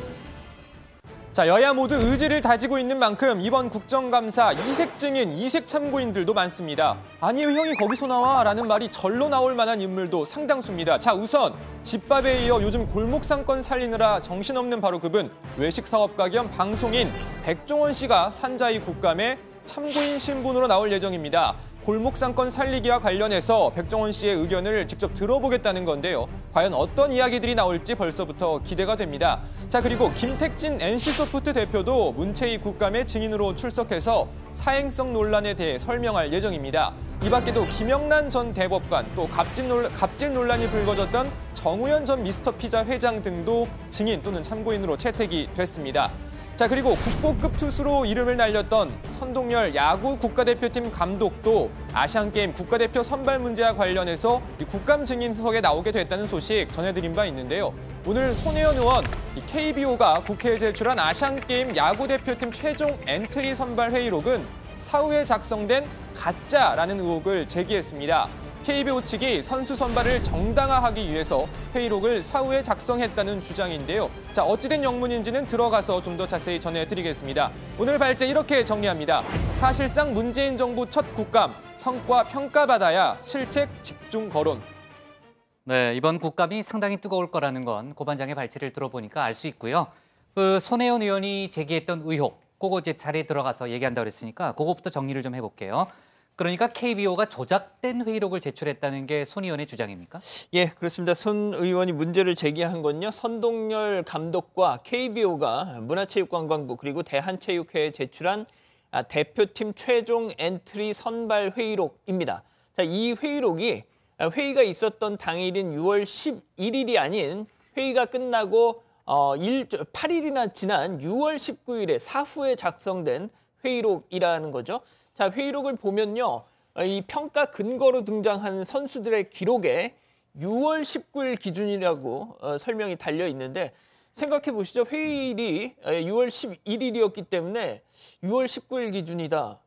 자, 여야 모두 의지를 다지고 있는 만큼 이번 국정감사 이색 증인, 이색 참고인들도 많습니다. 아니 왜 형이 거기서 나와? 라는 말이 절로 나올 만한 인물도 상당수입니다. 자, 우선 집밥에 이어 요즘 골목 상권 살리느라 정신없는 바로 그분, 외식사업가 겸 방송인 백종원 씨가 산자위 국감에 참고인 신분으로 나올 예정입니다. 골목 상권 살리기와 관련해서 백종원 씨의 의견을 직접 들어보겠다는 건데요. 과연 어떤 이야기들이 나올지 벌써부터 기대가 됩니다. 자, 그리고 김택진 NC소프트 대표도 문체위 국감에 증인으로 출석해서 사행성 논란에 대해 설명할 예정입니다. 이 밖에도 김영란 전 대법관, 또 갑질 논란이 불거졌던 정우현 전 미스터피자 회장 등도 증인 또는 참고인으로 채택이 됐습니다. 자, 그리고 국보급 투수로 이름을 날렸던 선동열 야구 국가대표팀 감독도 아시안게임 국가대표 선발 문제와 관련해서 이 국감 증인석에 나오게 됐다는 소식 전해드린 바 있는데요. 오늘 손혜원 의원, KBO가 국회에 제출한 아시안게임 야구대표팀 최종 엔트리 선발 회의록은 사후에 작성된 가짜라는 의혹을 제기했습니다. KBO 측이 선수 선발을 정당화하기 위해서 회의록을 사후에 작성했다는 주장인데요. 자, 어찌된 영문인지는 들어가서 좀 더 자세히 전해드리겠습니다. 오늘 발제 이렇게 정리합니다. 사실상 문재인 정부 첫 국감, 성과 평가받아야 실책 집중 거론. 네, 이번 국감이 상당히 뜨거울 거라는 건 고반장의 발제를 들어보니까 알 수 있고요. 그 손혜원 의원이 제기했던 의혹, 그거 이제 자리에 들어가서 얘기한다고 그랬으니까 그거부터 정리를 좀 해볼게요. 그러니까 KBO가 조작된 회의록을 제출했다는 게 손 의원의 주장입니까? 예, 그렇습니다. 손 의원이 문제를 제기한 건요. 선동열 감독과 KBO가 문화체육관광부 그리고 대한체육회에 제출한 대표팀 최종 엔트리 선발 회의록입니다. 자, 이 회의록이 회의가 있었던 당일인 6월 11일이 아닌 회의가 끝나고 8일이나 지난 6월 19일에 사후에 작성된 회의록이라는 거죠. 자, 회의록을 보면요. 이 평가 근거로 등장한 선수들의 기록에 6월 19일 기준이라고 설명이 달려 있는데 생각해 보시죠. 회의일이 6월 11일이었기 때문에 6월 19일 기준이다.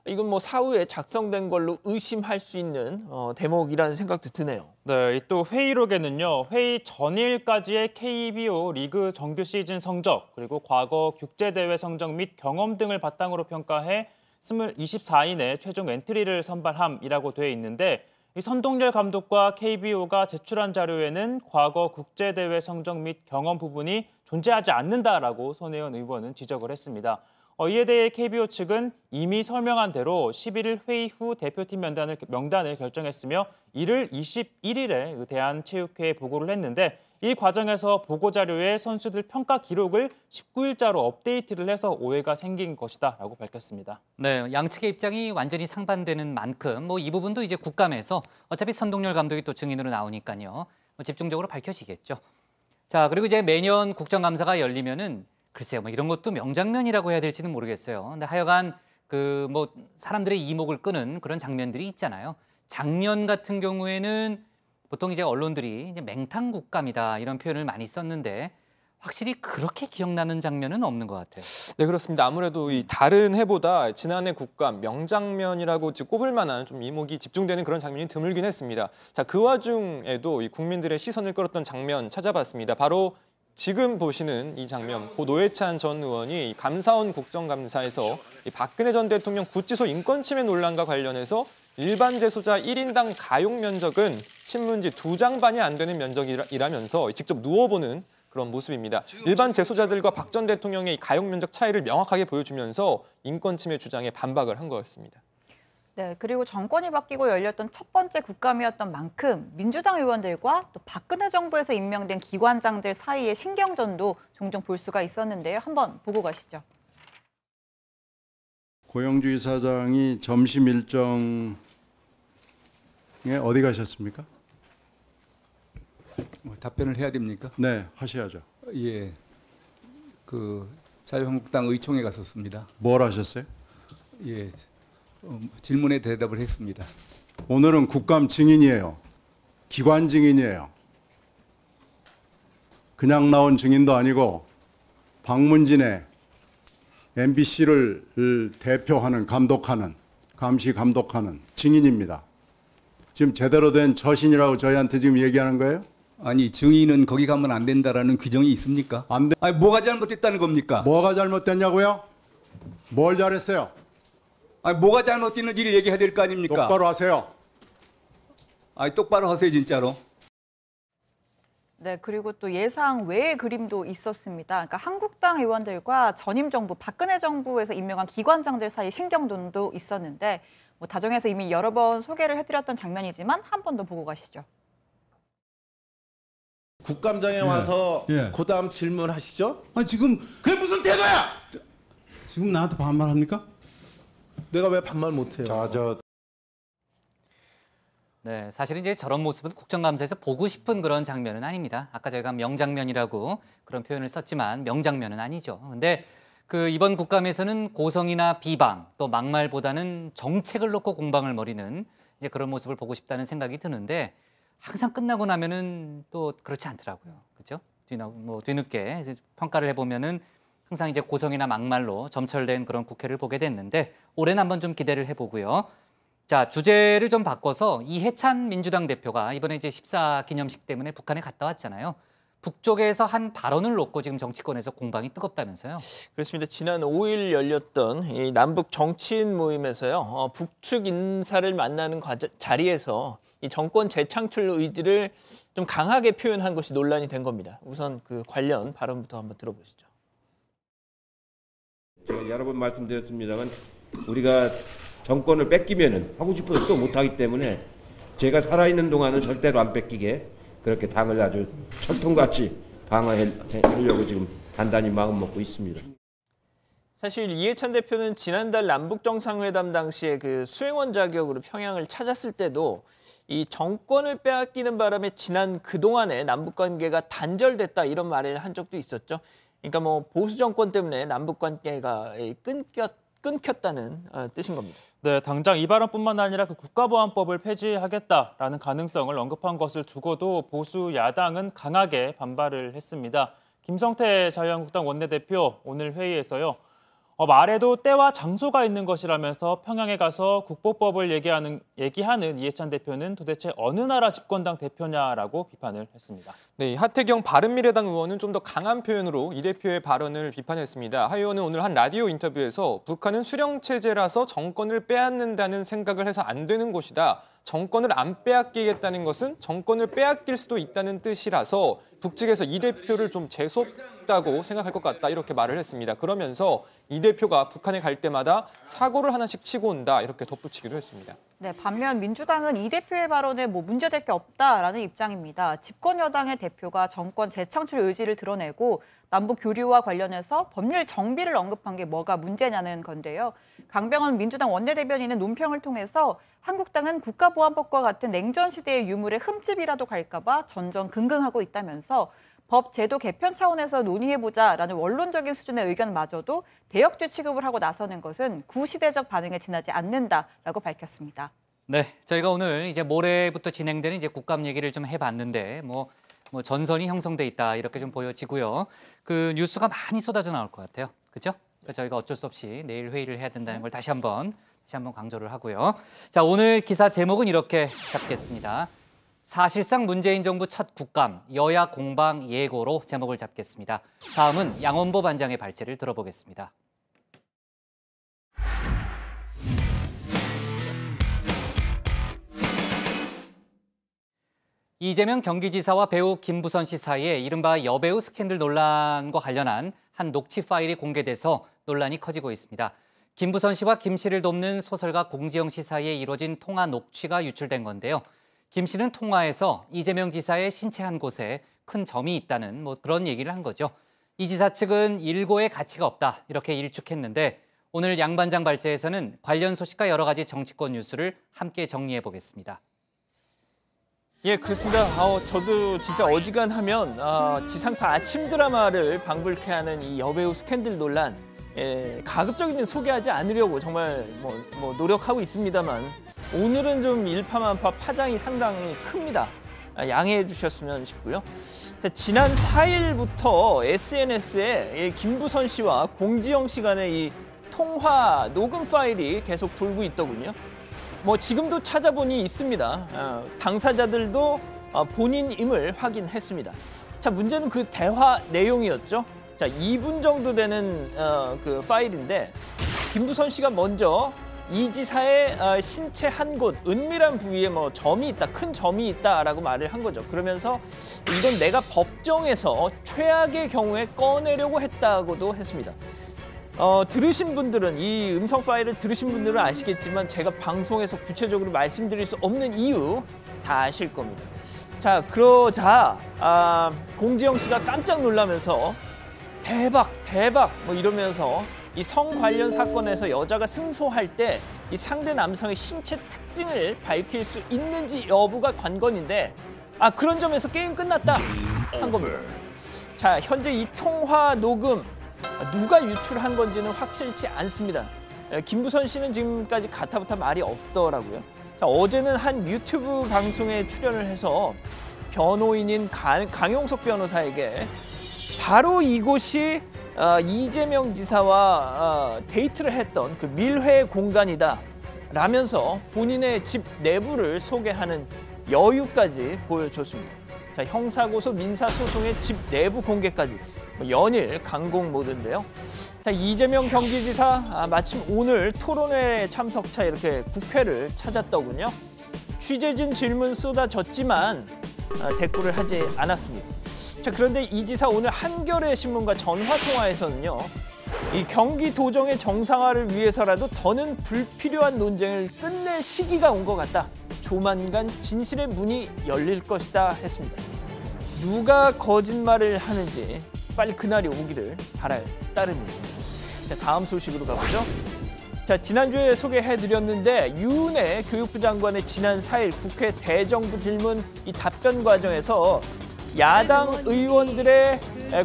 이건 뭐 사후에 작성된 걸로 의심할 수 있는 대목이라는 생각도 드네요. 네, 또 회의록에는요. 회의 전일까지의 KBO 리그 정규 시즌 성적 그리고 과거 국제대회 성적 및 경험 등을 바탕으로 평가해 24인의 최종 엔트리를 선발함이라고 되어 있는데 이 선동열 감독과 KBO가 제출한 자료에는 과거 국제대회 성적 및 경험 부분이 존재하지 않는다라고 손혜원 의원은 지적을 했습니다. 이에 대해 KBO 측은 이미 설명한 대로 11일 회의 후 대표팀 명단을 결정했으며 이를 21일에 대한체육회에 보고를 했는데 이 과정에서 보고자료에 선수들 평가 기록을 19일자로 업데이트를 해서 오해가 생긴 것이다라고 밝혔습니다. 네, 양측의 입장이 완전히 상반되는 만큼 이 부분도 이제 국감에서 어차피 선동열 감독이 또 증인으로 나오니까요. 집중적으로 밝혀지겠죠. 자, 그리고 이제 매년 국정감사가 열리면은 글쎄요, 이런 것도 명장면이라고 해야 될지는 모르겠어요. 근데 하여간 사람들의 이목을 끄는 그런 장면들이 있잖아요. 작년 같은 경우에는 보통 이제 언론들이 이제 맹탕 국감이다 이런 표현을 많이 썼는데 확실히 그렇게 기억나는 장면은 없는 것 같아요. 네, 그렇습니다. 아무래도 이 다른 해보다 지난해 국감 명장면이라고 꼽을 만한 좀 이목이 집중되는 그런 장면이 드물긴 했습니다. 자, 그 와중에도 이 국민들의 시선을 끌었던 장면 찾아봤습니다. 바로 지금 보시는 이 장면, 고 노회찬 전 의원이 감사원 국정감사에서 이 박근혜 전 대통령 구치소 인권침해 논란과 관련해서 일반 재소자 1인당 가용 면적은 신문지 2장반이 안 되는 면적이라면서 직접 누워보는 그런 모습입니다. 일반 재소자들과 박 전 대통령의 가용 면적 차이를 명확하게 보여주면서 인권침해 주장에 반박을 한 거였습니다. 네, 그리고 정권이 바뀌고 열렸던 첫 번째 국감이었던 만큼 민주당 의원들과 또 박근혜 정부에서 임명된 기관장들 사이의 신경전도 종종 볼 수가 있었는데요. 한번 보고 가시죠. 고영주 이사장이 점심 일정에 어디 가셨습니까? 답변을 해야 됩니까? 네, 하셔야죠. 예, 자유한국당 의총에 갔었습니다. 뭘 하셨어요? 예, 질문에 대답을 했습니다. 오늘은 국감 증인이에요. 기관 증인이에요. 그냥 나온 증인도 아니고 방문진의 MBC를 대표하는 감시 감독하는 증인입니다. 지금 제대로 된 처신이라고 저희한테 지금 얘기하는 거예요? 아니, 증인은 거기 가면 안 된다라는 규정이 있습니까? 안 돼. 아니, 뭐가 잘못됐다는 겁니까? 뭐가 잘못됐냐고요? 뭘 잘했어요? 아니, 뭐가 잘못됐는지를 얘기해야 될 거 아닙니까? 똑바로 하세요. 아니, 똑바로 하세요, 진짜로. 네, 그리고 또 예상 외의 그림도 있었습니다. 그러니까 한국당 의원들과 전임 정부, 박근혜 정부에서 임명한 기관장들 사이 신경전도 있었는데 다정에서 이미 여러 번 소개를 해드렸던 장면이지만 한 번 더 보고 가시죠. 국감장에 와서 그 다음 질문하시죠? 아니 지금 그게 무슨 태도야? 지금 나한테 반말합니까? 내가 왜 반말 못해요? 네, 사실은 이제 저런 모습은 국정감사에서 보고 싶은 그런 장면은 아닙니다. 아까 저희가 명장면이라고 그런 표현을 썼지만 명장면은 아니죠. 근데 이번 국감에서는 고성이나 비방 또 막말보다는 정책을 놓고 공방을 벌이는 이제 그런 모습을 보고 싶다는 생각이 드는데 항상 끝나고 나면은 또 그렇지 않더라고요. 그렇죠? 뒤늦게 평가를 해보면은 항상 이제 고성이나 막말로 점철된 그런 국회를 보게 됐는데 올해는 한번 좀 기대를 해보고요. 자, 주제를 좀 바꿔서 이해찬 민주당 대표가 이번에 이제 14 기념식 때문에 북한에 갔다 왔잖아요. 북쪽에서 한 발언을 놓고 지금 정치권에서 공방이 뜨겁다면서요? 그렇습니다. 지난 5일 열렸던 이 남북 정치인 모임에서요. 북측 인사를 만나는 자리에서 이 정권 재창출 의지를 좀 강하게 표현한 것이 논란이 된 겁니다. 우선 그 관련 발언부터 한번 들어보시죠. 제가 여러 번 말씀드렸습니다만 우리가 정권을 뺏기면은 하고 싶어도 또 못하기 때문에 제가 살아있는 동안은 절대로 안 뺏기게 그렇게 당을 아주 철통같이 방어하려고 지금 단단히 마음 먹고 있습니다. 사실 이해찬 대표는 지난달 남북 정상회담 당시에 그 수행원 자격으로 평양을 찾았을 때도 이 정권을 빼앗기는 바람에 지난 그동안의 남북 관계가 단절됐다 이런 말을 한 적도 있었죠. 그러니까 보수 정권 때문에 남북 관계가 끊겼다는 뜻인 겁니다. 네, 당장 이 발언뿐만 아니라 국가보안법을 폐지하겠다라는 가능성을 언급한 것을 두고도 보수 야당은 강하게 반발을 했습니다. 김성태 자유한국당 원내대표 오늘 회의에서요. 말에도 때와 장소가 있는 것이라면서 평양에 가서 국보법을 얘기하는 이해찬 대표는 도대체 어느 나라 집권당 대표냐라고 비판을 했습니다. 네, 하태경 바른미래당 의원은 좀 더 강한 표현으로 이 대표의 발언을 비판했습니다. 하 의원은 오늘 한 라디오 인터뷰에서 북한은 수령 체제라서 정권을 빼앗는다는 생각을 해서 안 되는 곳이다. 정권을 안 빼앗기겠다는 것은 정권을 빼앗길 수도 있다는 뜻이라서 북측에서 이 대표를 좀 재수없다고 생각할 것 같다 이렇게 말을 했습니다. 그러면서 이 대표가 북한에 갈 때마다 사고를 하나씩 치고 온다 이렇게 덧붙이기도 했습니다. 네, 반면 민주당은 이 대표의 발언에 문제될 게 없다라는 입장입니다. 집권 여당의 대표가 정권 재창출 의지를 드러내고 남북 교류와 관련해서 법률 정비를 언급한 게 뭐가 문제냐는 건데요. 강병원 민주당 원내대변인은 논평을 통해서 한국당은 국가보안법과 같은 냉전 시대의 유물에 흠집이라도 갈까 봐 전전긍긍하고 있다면서 법 제도 개편 차원에서 논의해보자라는 원론적인 수준의 의견마저도 대역죄 취급을 하고 나서는 것은 구시대적 반응에 지나지 않는다라고 밝혔습니다. 네, 저희가 오늘 이제 모레부터 진행되는 이제 국감 얘기를 좀 해봤는데 뭐 전선이 형성돼 있다 이렇게 좀 보여지고요. 그 뉴스가 많이 쏟아져 나올 것 같아요. 그렇죠? 그러니까 저희가 어쩔 수 없이 내일 회의를 해야 된다는 걸 다시 한번 강조를 하고요. 자, 오늘 기사 제목은 이렇게 잡겠습니다. 사실상 문재인 정부 첫 국감, 여야 공방 예고로 제목을 잡겠습니다. 다음은 양원보 반장의 발제를 들어보겠습니다. 이재명 경기지사와 배우 김부선 씨 사이에 이른바 여배우 스캔들 논란과 관련한 한 녹취 파일이 공개돼서 논란이 커지고 있습니다. 김부선 씨와 김 씨를 돕는 소설가 공지영 씨 사이에 이루어진 통화 녹취가 유출된 건데요. 김 씨는 통화에서 이재명 지사의 신체 한 곳에 큰 점이 있다는 그런 얘기를 한 거죠. 이 지사 측은 일고의 가치가 없다 이렇게 일축했는데 오늘 양 반장 발제에서는 관련 소식과 여러 가지 정치권 뉴스를 함께 정리해 보겠습니다. 예, 그렇습니다. 저도 진짜 어지간하면 지상파 아침 드라마를 방불케 하는 이 여배우 스캔들 논란 가급적이면 소개하지 않으려고 정말 노력하고 있습니다만 오늘은 좀 일파만파 파장이 상당히 큽니다. 양해해 주셨으면 싶고요. 자, 지난 4일부터 SNS에 김부선 씨와 공지영 씨 간의 이 통화 녹음 파일이 계속 돌고 있더군요. 지금도 찾아보니 있습니다. 당사자들도 본인임을 확인했습니다. 자, 문제는 그 대화 내용이었죠. 자, 2분 정도 되는 그 파일인데 김부선 씨가 먼저 이 지사의 신체 한 곳 은밀한 부위에 점이 있다, 큰 점이 있다라고 말을 한 거죠. 그러면서 이건 내가 법정에서 최악의 경우에 꺼내려고 했다고도 했습니다. 들으신 분들은 이 음성 파일을 들으신 분들은 아시겠지만 제가 방송에서 구체적으로 말씀드릴 수 없는 이유 다 아실 겁니다. 자, 그러자 공지영 씨가 깜짝 놀라면서 대박 이러면서 이 성 관련 사건에서 여자가 승소할 때 이 상대 남성의 신체 특징을 밝힐 수 있는지 여부가 관건인데 그런 점에서 게임 끝났다 한 겁니다. 자, 현재 이 통화 녹음 누가 유출한 건지는 확실치 않습니다. 김부선 씨는 지금까지 가타부타 말이 없더라고요. 자, 어제는 한 유튜브 방송에 출연을 해서 변호인인 강용석 변호사에게 바로 이곳이 이재명 지사와 데이트를 했던 그 밀회 공간이다 라면서 본인의 집 내부를 소개하는 여유까지 보여줬습니다. 자, 형사고소 민사소송의 집 내부 공개까지 연일 강공 모드인데요. 자, 이재명 경기지사 마침 오늘 토론회 참석차 이렇게 국회를 찾았더군요. 취재진 질문 쏟아졌지만 대꾸를 하지 않았습니다. 자, 그런데 이 지사 오늘 한겨레 신문과 전화 통화에서는요. 이 경기도정의 정상화를 위해서라도 더는 불필요한 논쟁을 끝낼 시기가 온 것 같다. 조만간 진실의 문이 열릴 것이다 했습니다. 누가 거짓말을 하는지 빨리 그날이 오기를 바랄 따름입니다. 자, 다음 소식으로 가보죠. 자, 지난주에 소개해드렸는데 유은혜 교육부 장관의 지난 4일 국회 대정부 질문 이 답변 과정에서 야당 의원들의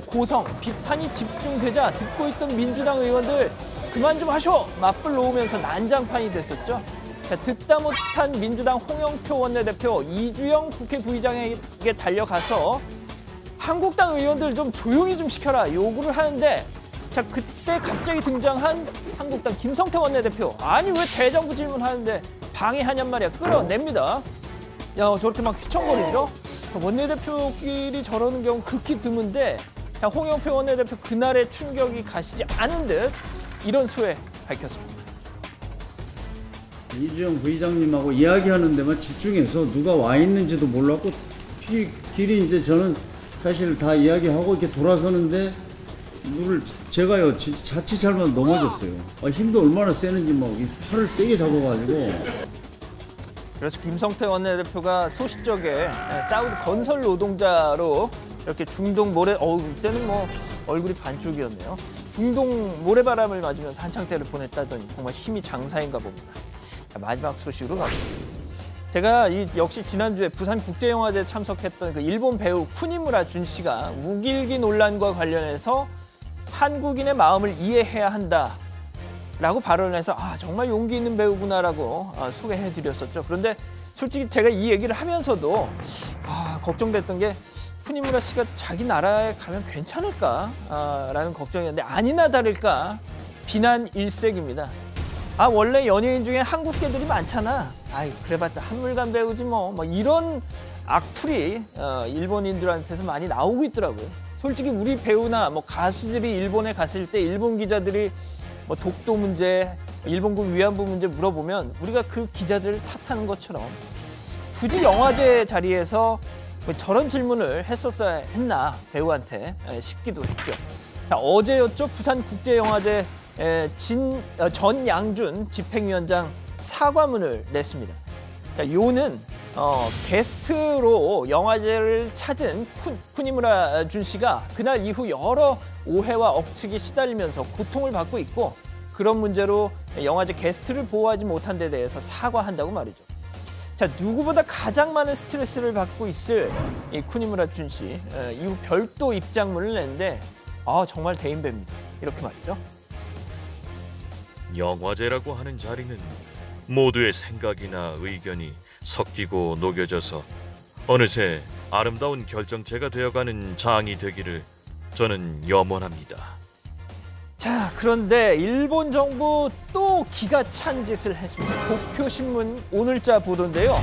고성, 비판이 집중되자 듣고 있던 민주당 의원들 그만 좀 하쇼! 맞불 놓으면서 난장판이 됐었죠. 자, 듣다 못한 민주당 홍영표 원내대표 이주영 국회 부의장에게 달려가서 한국당 의원들 좀 조용히 좀 시켜라 요구를 하는데 자, 그때 갑자기 등장한 한국당 김성태 원내대표 아니 왜 대정부 질문하는데 방해하냔 말이야 끌어냅니다. 야, 저렇게 막 휘청거리죠. 원내대표끼리 저러는 경우 극히 드문데 자, 홍영표 원내대표 그날의 충격이 가시지 않은 듯 이런 수에 밝혔습니다. 이주영 부의장님하고 이야기하는 데만 집중해서 누가 와 있는지도 몰랐고 길이 이제 저는 사실 다 이야기하고 이렇게 돌아서는데 물을 제가요 자칫 잘못 넘어졌어요. 힘도 얼마나 세는지 막 팔을 세게 잡아가지고. 그렇죠. 김성태 원내대표가 소시적에 사우디 건설 노동자로 이렇게 중동 모래 이때는 뭐 얼굴이 반쪽이었네요. 중동 모래바람을 맞으면서 한창때를 보냈다더니 정말 힘이 장사인가 봅니다. 자, 마지막 소식으로 가보겠습니다. 제가 역시 지난주에 부산국제영화제 참석했던 그 일본 배우 쿠니무라 준 씨가 우길기 논란과 관련해서 한국인의 마음을 이해해야 한다라고 발언해서 정말 용기 있는 배우구나라고 소개해드렸었죠. 그런데 솔직히 제가 이 얘기를 하면서도 걱정됐던 게 쿠니무라 씨가 자기 나라에 가면 괜찮을까라는 걱정이었는데 아니나 다를까 비난 일색입니다. 원래 연예인 중에 한국계들이 많잖아. 그래봤자 한물간 배우지 뭐 이런 악플이 일본인들한테서 많이 나오고 있더라고요. 솔직히 우리 배우나 가수들이 일본에 갔을 때 일본 기자들이 독도 문제, 일본군 위안부 문제 물어보면 우리가 그 기자들을 탓하는 것처럼 굳이 영화제 자리에서 저런 질문을 했었어야 했나 배우한테 싶기도 했죠. 자, 어제였죠. 부산국제영화제 전양준 집행위원장 사과문을 냈습니다. 자, 요는 게스트로 영화제를 찾은 쿠니무라 준 씨가 그날 이후 여러 오해와 억측이 시달리면서 고통을 받고 있고 그런 문제로 영화제 게스트를 보호하지 못한 데 대해서 사과한다고 말이죠. 자, 누구보다 가장 많은 스트레스를 받고 있을 이 쿠니무라 준 씨 이후 별도 입장문을 냈는데 정말 대인배입니다. 이렇게 말이죠. 영화제라고 하는 자리는 모두의 생각이나 의견이 섞이고 녹여져서 어느새 아름다운 결정체가 되어가는 장이 되기를 저는 염원합니다. 자, 그런데 일본 정부 또 기가 찬 짓을 했습니다. 도쿄신문 오늘자 보도인데요.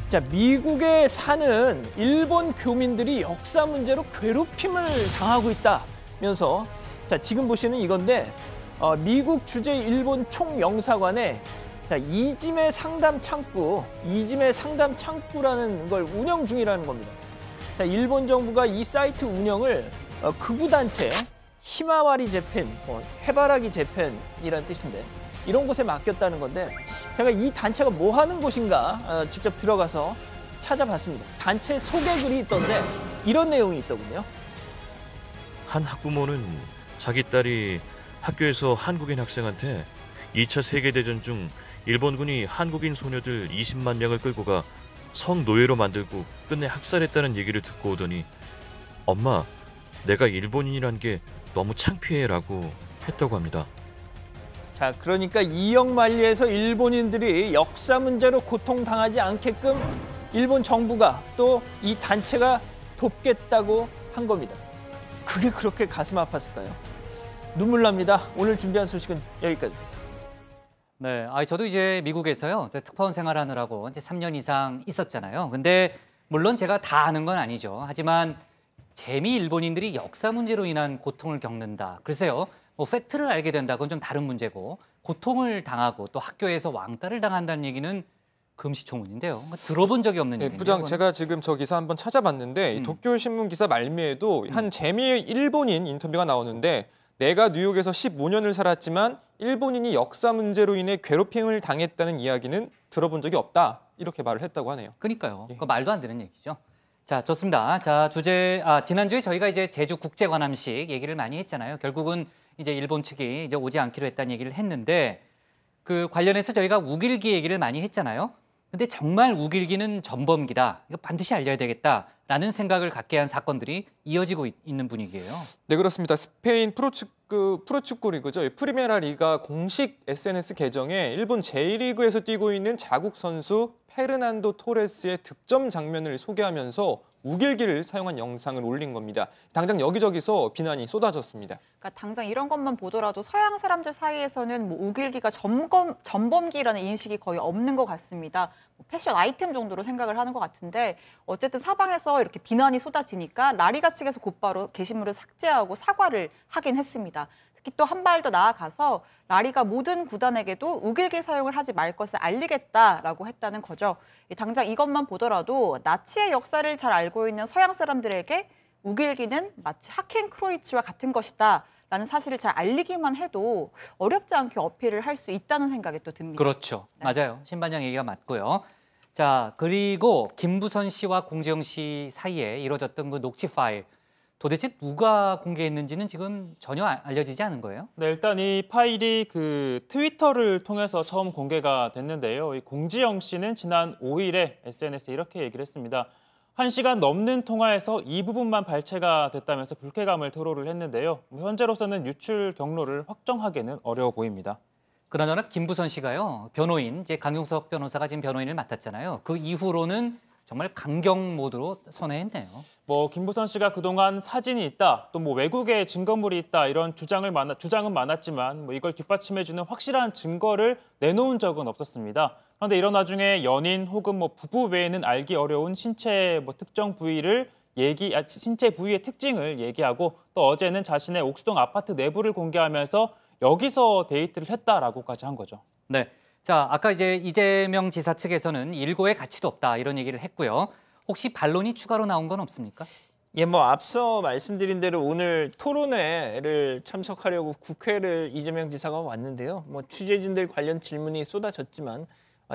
자, 미국에 사는 일본 교민들이 역사 문제로 괴롭힘을 당하고 있다면서 지금 보시는 이건데 미국 주재 일본 총영사관에 이지메 상담 창구라는 걸 운영 중이라는 겁니다. 일본 정부가 이 사이트 운영을 극우단체 히마와리 재팬, 해바라기 재팬이라는 뜻인데 이런 곳에 맡겼다는 건데 제가 이 단체가 뭐 하는 곳인가 직접 들어가서 찾아봤습니다. 단체 소개글이 있던데 이런 내용이 있더군요. 한 학부모는 자기 딸이 학교에서 한국인 학생한테 2차 세계대전 중 일본군이 한국인 소녀들 20만 명을 끌고 가 성노예로 만들고 끝내 학살했다는 얘기를 듣고 오더니 엄마, 내가 일본인이란 게 너무 창피해라고 했다고 합니다. 자, 그러니까 이역만리에서 일본인들이 역사 문제로 고통당하지 않게끔 일본 정부가 또 이 단체가 돕겠다고 한 겁니다. 그게 그렇게 가슴 아팠을까요? 눈물 납니다. 오늘 준비한 소식은 여기까지. 네, 저도 이제 미국에서요 특파원 생활하느라고 이제 3년 이상 있었잖아요. 근데 물론 제가 다 아는 건 아니죠. 하지만 재미 일본인들이 역사 문제로 인한 고통을 겪는다. 글쎄요, 팩트를 알게 된다. 그건 좀 다른 문제고 고통을 당하고 또 학교에서 왕따를 당한다는 얘기는 금시초문인데요. 들어본 적이 없는 얘기인데요. 부장, 제가 지금 저 기사 한번 찾아봤는데 이 도쿄신문 기사 말미에도 한 재미 일본인 인터뷰가 나오는데 내가 뉴욕에서 15년을 살았지만 일본인이 역사 문제로 인해 괴롭힘을 당했다는 이야기는 들어본 적이 없다. 이렇게 말을 했다고 하네요. 그러니까요. 그 말도 안 되는 얘기죠. 자, 좋습니다. 자, 지난주에 저희가 이제 제주 국제관함식 얘기를 많이 했잖아요. 결국은 이제 일본 측이 이제 오지 않기로 했다는 얘기를 했는데 그 관련해서 저희가 우길기 얘기를 많이 했잖아요. 근데 정말 우길기는 전범기다. 이거 반드시 알려야 되겠다라는 생각을 갖게 한 사건들이 이어지고 있는 분위기예요. 네, 그렇습니다. 스페인 프로축구 리그죠. 프리메라 리가 공식 SNS 계정에 일본 J리그에서 뛰고 있는 자국 선수 페르난도 토레스의 득점 장면을 소개하면서 우길기를 사용한 영상을 올린 겁니다. 당장 여기저기서 비난이 쏟아졌습니다. 그러니까 당장 이런 것만 보더라도 서양 사람들 사이에서는 우길기가 전범기라는 인식이 거의 없는 것 같습니다. 패션 아이템 정도로 생각을 하는 것 같은데 어쨌든 사방에서 이렇게 비난이 쏟아지니까 라리가 측에서 곧바로 게시물을 삭제하고 사과를 하긴 했습니다. 특히 또 한 발 더 나아가서 라리가 모든 구단에게도 우길기 사용을 하지 말 것을 알리겠다라고 했다는 거죠. 당장 이것만 보더라도 나치의 역사를 잘 알고 있는 서양 사람들에게 우길기는 마치 하켄크로이츠와 같은 것이다 라는 사실을 잘 알리기만 해도 어렵지 않게 어필을 할 수 있다는 생각이 또 듭니다. 그렇죠. 맞아요. 신반장 얘기가 맞고요. 자, 그리고 김부선 씨와 공재영 씨 사이에 이루어졌던 그 녹취 파일, 도대체 누가 공개했는지는 지금 전혀 알려지지 않은 거예요? 네, 일단 이 파일이 그 트위터를 통해서 처음 공개가 됐는데요. 이 공지영 씨는 지난 5일에 SNS에 이렇게 얘기를 했습니다. 1시간 넘는 통화에서 이 부분만 발췌가 됐다면서 불쾌감을 토로를 했는데요. 현재로서는 유출 경로를 확정하기는 어려워 보입니다. 그나저나 김부선 씨가요, 변호인, 이제 강용석 변호사가 지금 변호인을 맡았잖아요. 그 이후로는 정말 강경 모드로 선회했네요. 뭐 김부선 씨가 그동안 사진이 있다, 또 뭐 외국에 증거물이 있다 이런 주장은 많았지만 뭐 이걸 뒷받침해주는 확실한 증거를 내놓은 적은 없었습니다. 그런데 이런 와중에 연인 혹은 뭐 부부 외에는 알기 어려운 신체 뭐 특정 부위를 신체 부위의 특징을 얘기하고 또 어제는 자신의 옥수동 아파트 내부를 공개하면서 여기서 데이트를 했다라고까지 한 거죠. 네. 자, 아까 이제 이재명 지사 측에서는 일고의 가치도 없다 이런 얘기를 했고요. 혹시 반론이 추가로 나온 건 없습니까? 예, 뭐 앞서 말씀드린 대로 오늘 토론회를 참석하려고 국회를 이재명 지사가 왔는데요. 뭐 취재진들 관련 질문이 쏟아졌지만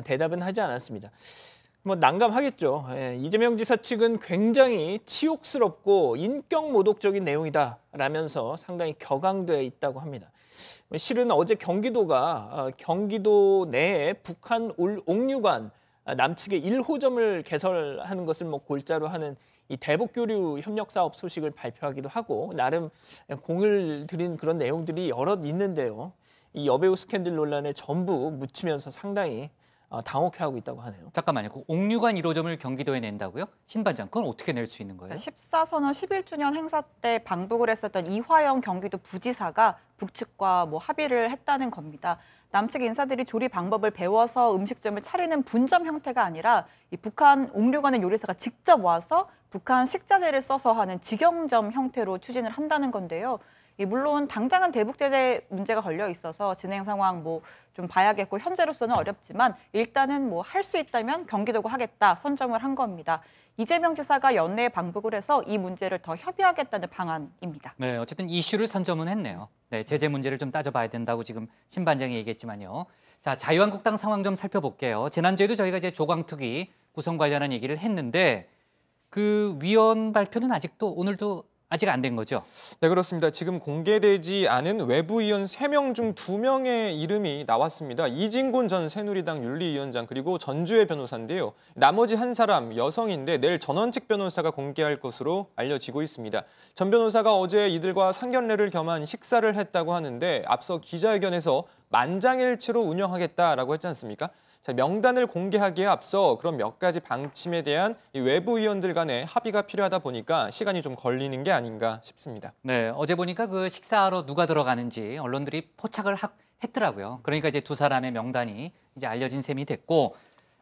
대답은 하지 않았습니다. 뭐 난감하겠죠. 예, 이재명 지사 측은 굉장히 치욕스럽고 인격 모독적인 내용이다라면서 상당히 격앙돼 있다고 합니다. 실은 어제 경기도 내에 북한 옥류관 남측의 1호점을 개설하는 것을 뭐 골자로 하는 이 대북교류 협력 사업 소식을 발표하기도 하고 나름 공을 들인 그런 내용들이 여럿 있는데요. 이 여배우 스캔들 논란에 전부 묻히면서 상당히 당혹해하고 있다고 하네요. 잠깐만요. 그 옥류관 1호점을 경기도에 낸다고요? 신반장, 그건 어떻게 낼 수 있는 거예요? 14선언 11주년 행사 때 방북을 했었던 이화영 경기도 부지사가 북측과 뭐 합의를 했다는 겁니다. 남측 인사들이 조리 방법을 배워서 음식점을 차리는 분점 형태가 아니라 이 북한 옥류관의 요리사가 직접 와서 북한 식자재를 써서 하는 직영점 형태로 추진을 한다는 건데요. 물론 당장은 대북 제재 문제가 걸려 있어서 진행 상황 뭐 좀 봐야겠고 현재로서는 어렵지만 일단은 뭐 할 수 있다면 경기도가 하겠다 선점을 한 겁니다. 이재명 지사가 연내에 방북을 해서 이 문제를 더 협의하겠다는 방안입니다. 네, 어쨌든 이슈를 선점은 했네요. 네, 제재 문제를 좀 따져봐야 된다고 지금 신반장이 얘기했지만요. 자, 자유한국당 상황 좀 살펴볼게요. 지난주에도 저희가 이제 조광특위 구성 관련한 얘기를 했는데 그 위원 발표는 오늘도 아직 안 된 거죠? 네, 그렇습니다. 지금 공개되지 않은 외부위원 3명 중 2명의 이름이 나왔습니다. 이진곤 전 새누리당 윤리위원장 그리고 전주의 변호사인데요. 나머지 한 사람 여성인데 내일 전원책 변호사가 공개할 것으로 알려지고 있습니다. 전 변호사가 어제 이들과 상견례를 겸한 식사를 했다고 하는데 앞서 기자회견에서 만장일치로 운영하겠다라고 했지 않습니까? 자, 명단을 공개하기에 앞서 그런 몇 가지 방침에 대한 이 외부 위원들 간의 합의가 필요하다 보니까 시간이 좀 걸리는 게 아닌가 싶습니다. 네, 어제 보니까 그 식사하러 누가 들어가는지 언론들이 포착을 했더라고요. 그러니까 이제 두 사람의 명단이 이제 알려진 셈이 됐고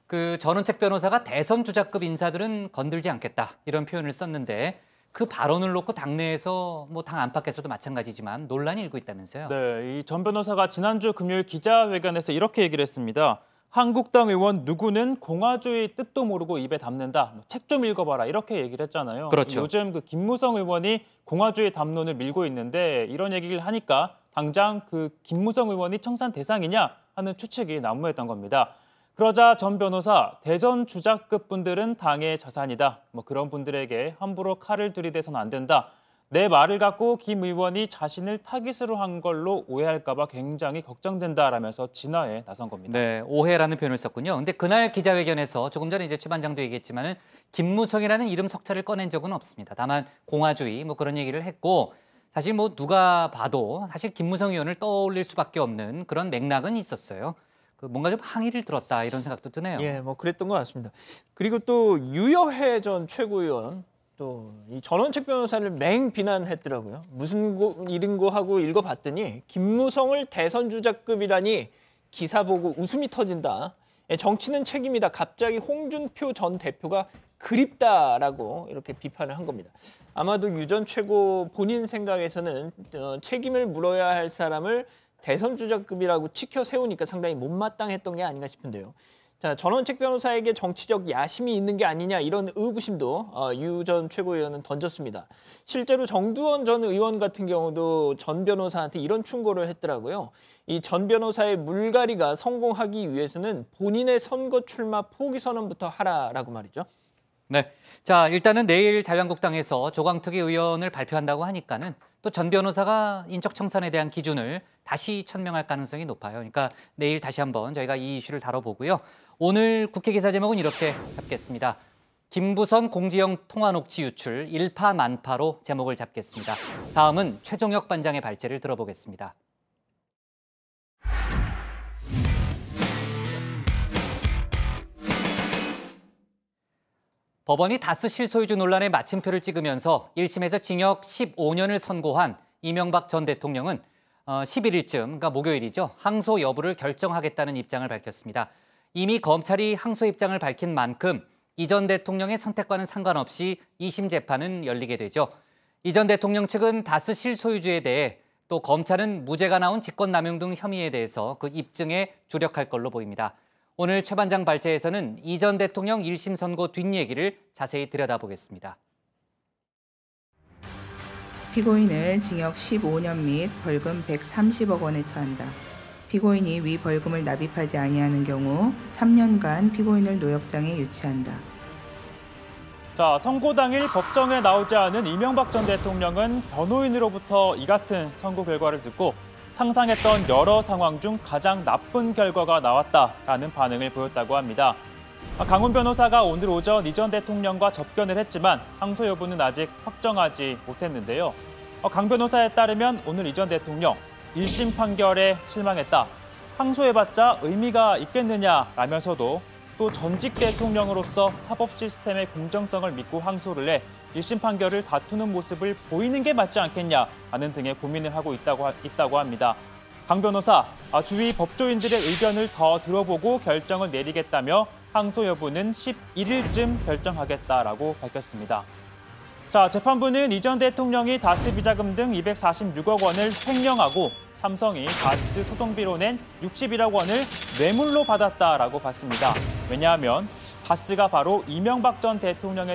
그 전원책 변호사가 대선 주자급 인사들은 건들지 않겠다 이런 표현을 썼는데 그 발언을 놓고 당내에서 뭐 당 안팎에서도 마찬가지지만 논란이 일고 있다면서요. 네, 이 전 변호사가 지난주 금요일 기자회견에서 이렇게 얘기를 했습니다. 한국당 의원 누구는 공화주의 뜻도 모르고 입에 담는다. 책 좀 읽어봐라 이렇게 얘기를 했잖아요. 그렇죠. 요즘 그 김무성 의원이 공화주의 담론을 밀고 있는데 이런 얘기를 하니까 당장 그 김무성 의원이 청산 대상이냐 하는 추측이 난무했던 겁니다. 그러자 전 변호사 대선 주자급 분들은 당의 자산이다. 뭐 그런 분들에게 함부로 칼을 들이대서는 안 된다. 내 말을 갖고 김 의원이 자신을 타깃으로 한 걸로 오해할까 봐 굉장히 걱정된다라면서 진화에 나선 겁니다. 네, 오해라는 표현을 썼군요. 근데 그날 기자회견에서 조금 전에 이제 최 반장도 얘기했지만은 김무성이라는 이름 석자를 꺼낸 적은 없습니다. 다만 공화주의 뭐 그런 얘기를 했고 사실 뭐 누가 봐도 사실 김무성 의원을 떠올릴 수밖에 없는 그런 맥락은 있었어요. 그 뭔가 좀 항의를 들었다 이런 생각도 드네요. 예, 뭐 그랬던 것 같습니다. 그리고 또 유여해 전 최고위원 또 이 전원책 변호사를 맹 비난했더라고요. 무슨 일인고 하고 읽어봤더니 김무성을 대선 주자급이라니 기사 보고 웃음이 터진다. 정치는 책임이다. 갑자기 홍준표 전 대표가 그립다라고 이렇게 비판을 한 겁니다. 아마도 유 전 최고 본인 생각에서는 책임을 물어야 할 사람을 대선 주자급이라고 치켜 세우니까 상당히 못마땅했던 게 아닌가 싶은데요. 자, 전원책 변호사에게 정치적 야심이 있는 게 아니냐 이런 의구심도 유 전 최고위원은 던졌습니다. 실제로 정두원 전 의원 같은 경우도 전 변호사한테 이런 충고를 했더라고요. 이 전 변호사의 물갈이가 성공하기 위해서는 본인의 선거 출마 포기 선언부터 하라라고 말이죠. 네, 자 일단은 내일 자유한국당에서 조광특위 의원을 발표한다고 하니까는 또 전 변호사가 인적 청산에 대한 기준을 다시 천명할 가능성이 높아요. 그러니까 내일 다시 한번 저희가 이 이슈를 다뤄보고요. 오늘 국회 기사 제목은 이렇게 잡겠습니다. 김부선 공지영 통화녹취 유출 일파만파로 제목을 잡겠습니다. 다음은 최종혁 반장의 발제를 들어보겠습니다. 법원이 다스 실소유주 논란에 마침표를 찍으면서 1심에서 징역 15년을 선고한 이명박 전 대통령은 11일쯤, 그러니까 목요일이죠, 항소 여부를 결정하겠다는 입장을 밝혔습니다. 이미 검찰이 항소 입장을 밝힌 만큼 이 전 대통령의 선택과는 상관없이 2심 재판은 열리게 되죠. 이 전 대통령 측은 다스 실소유주에 대해 또 검찰은 무죄가 나온 직권남용 등 혐의에 대해서 그 입증에 주력할 걸로 보입니다. 오늘 최 반장 발제에서는 이 전 대통령 1심 선고 뒷얘기를 자세히 들여다보겠습니다. 피고인을 징역 15년 및 벌금 130억 원에 처한다. 피고인이 위 벌금을 납입하지 아니하는 경우 3년간 피고인을 노역장에 유치한다. 자, 선고 당일 법정에 나오지 않은 이명박 전 대통령은 변호인으로부터 이 같은 선고 결과를 듣고 상상했던 여러 상황 중 가장 나쁜 결과가 나왔다라는 반응을 보였다고 합니다. 강훈 변호사가 오늘 오전 이 전 대통령과 접견을 했지만 항소 여부는 아직 확정하지 못했는데요. 강 변호사에 따르면 오늘 이 전 대통령 1심 판결에 실망했다. 항소해봤자 의미가 있겠느냐라면서도 또 전직 대통령으로서 사법 시스템의 공정성을 믿고 항소를 해 1심 판결을 다투는 모습을 보이는 게 맞지 않겠냐 하는 등의 고민을 하고 있다고 합니다. 강 변호사, 주위 법조인들의 의견을 더 들어보고 결정을 내리겠다며 항소 여부는 11일쯤 결정하겠다라고 밝혔습니다. 자, 재판부는 이 전 대통령이 다스 비자금 등 246억 원을 횡령하고 삼성이 다스 소송비로 낸 61억 원을 뇌물로 받았다라고 봤습니다. 왜냐하면 다스가 바로 이명박 전 대통령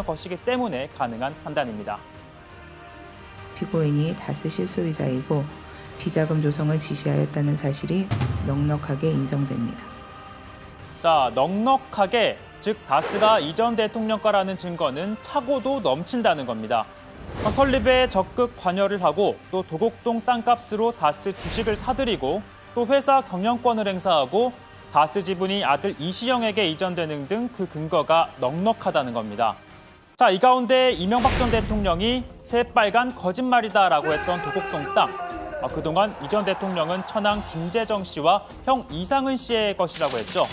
것이기 때문에 가능한 판단입니다. 피고인이 다스 실소유자이고 비자금 조성을 지시하였다는 사실이 넉넉하게 인정됩니다. 자, 넉넉하게, 즉 다스가 이 전 대통령 거라는 증거는 차고도 넘친다는 겁니다. 설립에 적극 관여를 하고 또 도곡동 땅값으로 다스 주식을 사들이고 또 회사 경영권을 행사하고 다스 지분이 아들 이시영에게 이전되는 등 그 근거가 넉넉하다는 겁니다. 자, 이 가운데 이명박 전 대통령이 새빨간 거짓말이다라고 했던 도곡동 땅. 그동안 이 전 대통령은 처남 김재정 씨와 형 이상은 씨의 것이라고 했죠.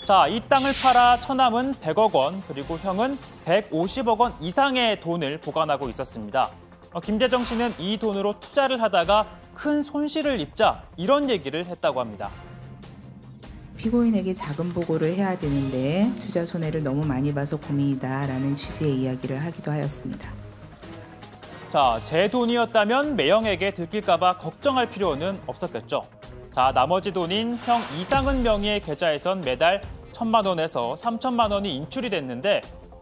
자, 이 땅을 팔아 처남은 100억 원, 그리고 형은 150억 원 이상의 돈을 보관하고 있었습니다. 김재정 씨는 이 돈으로 투자를 하다가 큰 손실을 입자 이런 얘기를 했다고 합니다. 피고인에게 자금 보고를 해야 되는데 투자 손해를 너무 많이 봐서 고민이다라는 취지의 이야기를 하기도 하였습니다. 자, 제 돈이었다면 매형에게 들킬까 봐 걱정할 필요는 없었겠죠. 자, 나머지 돈인 형 이상은 명의의 계좌에선 매달 1,000만 원에서 3,000만 원이 인출이 됐는데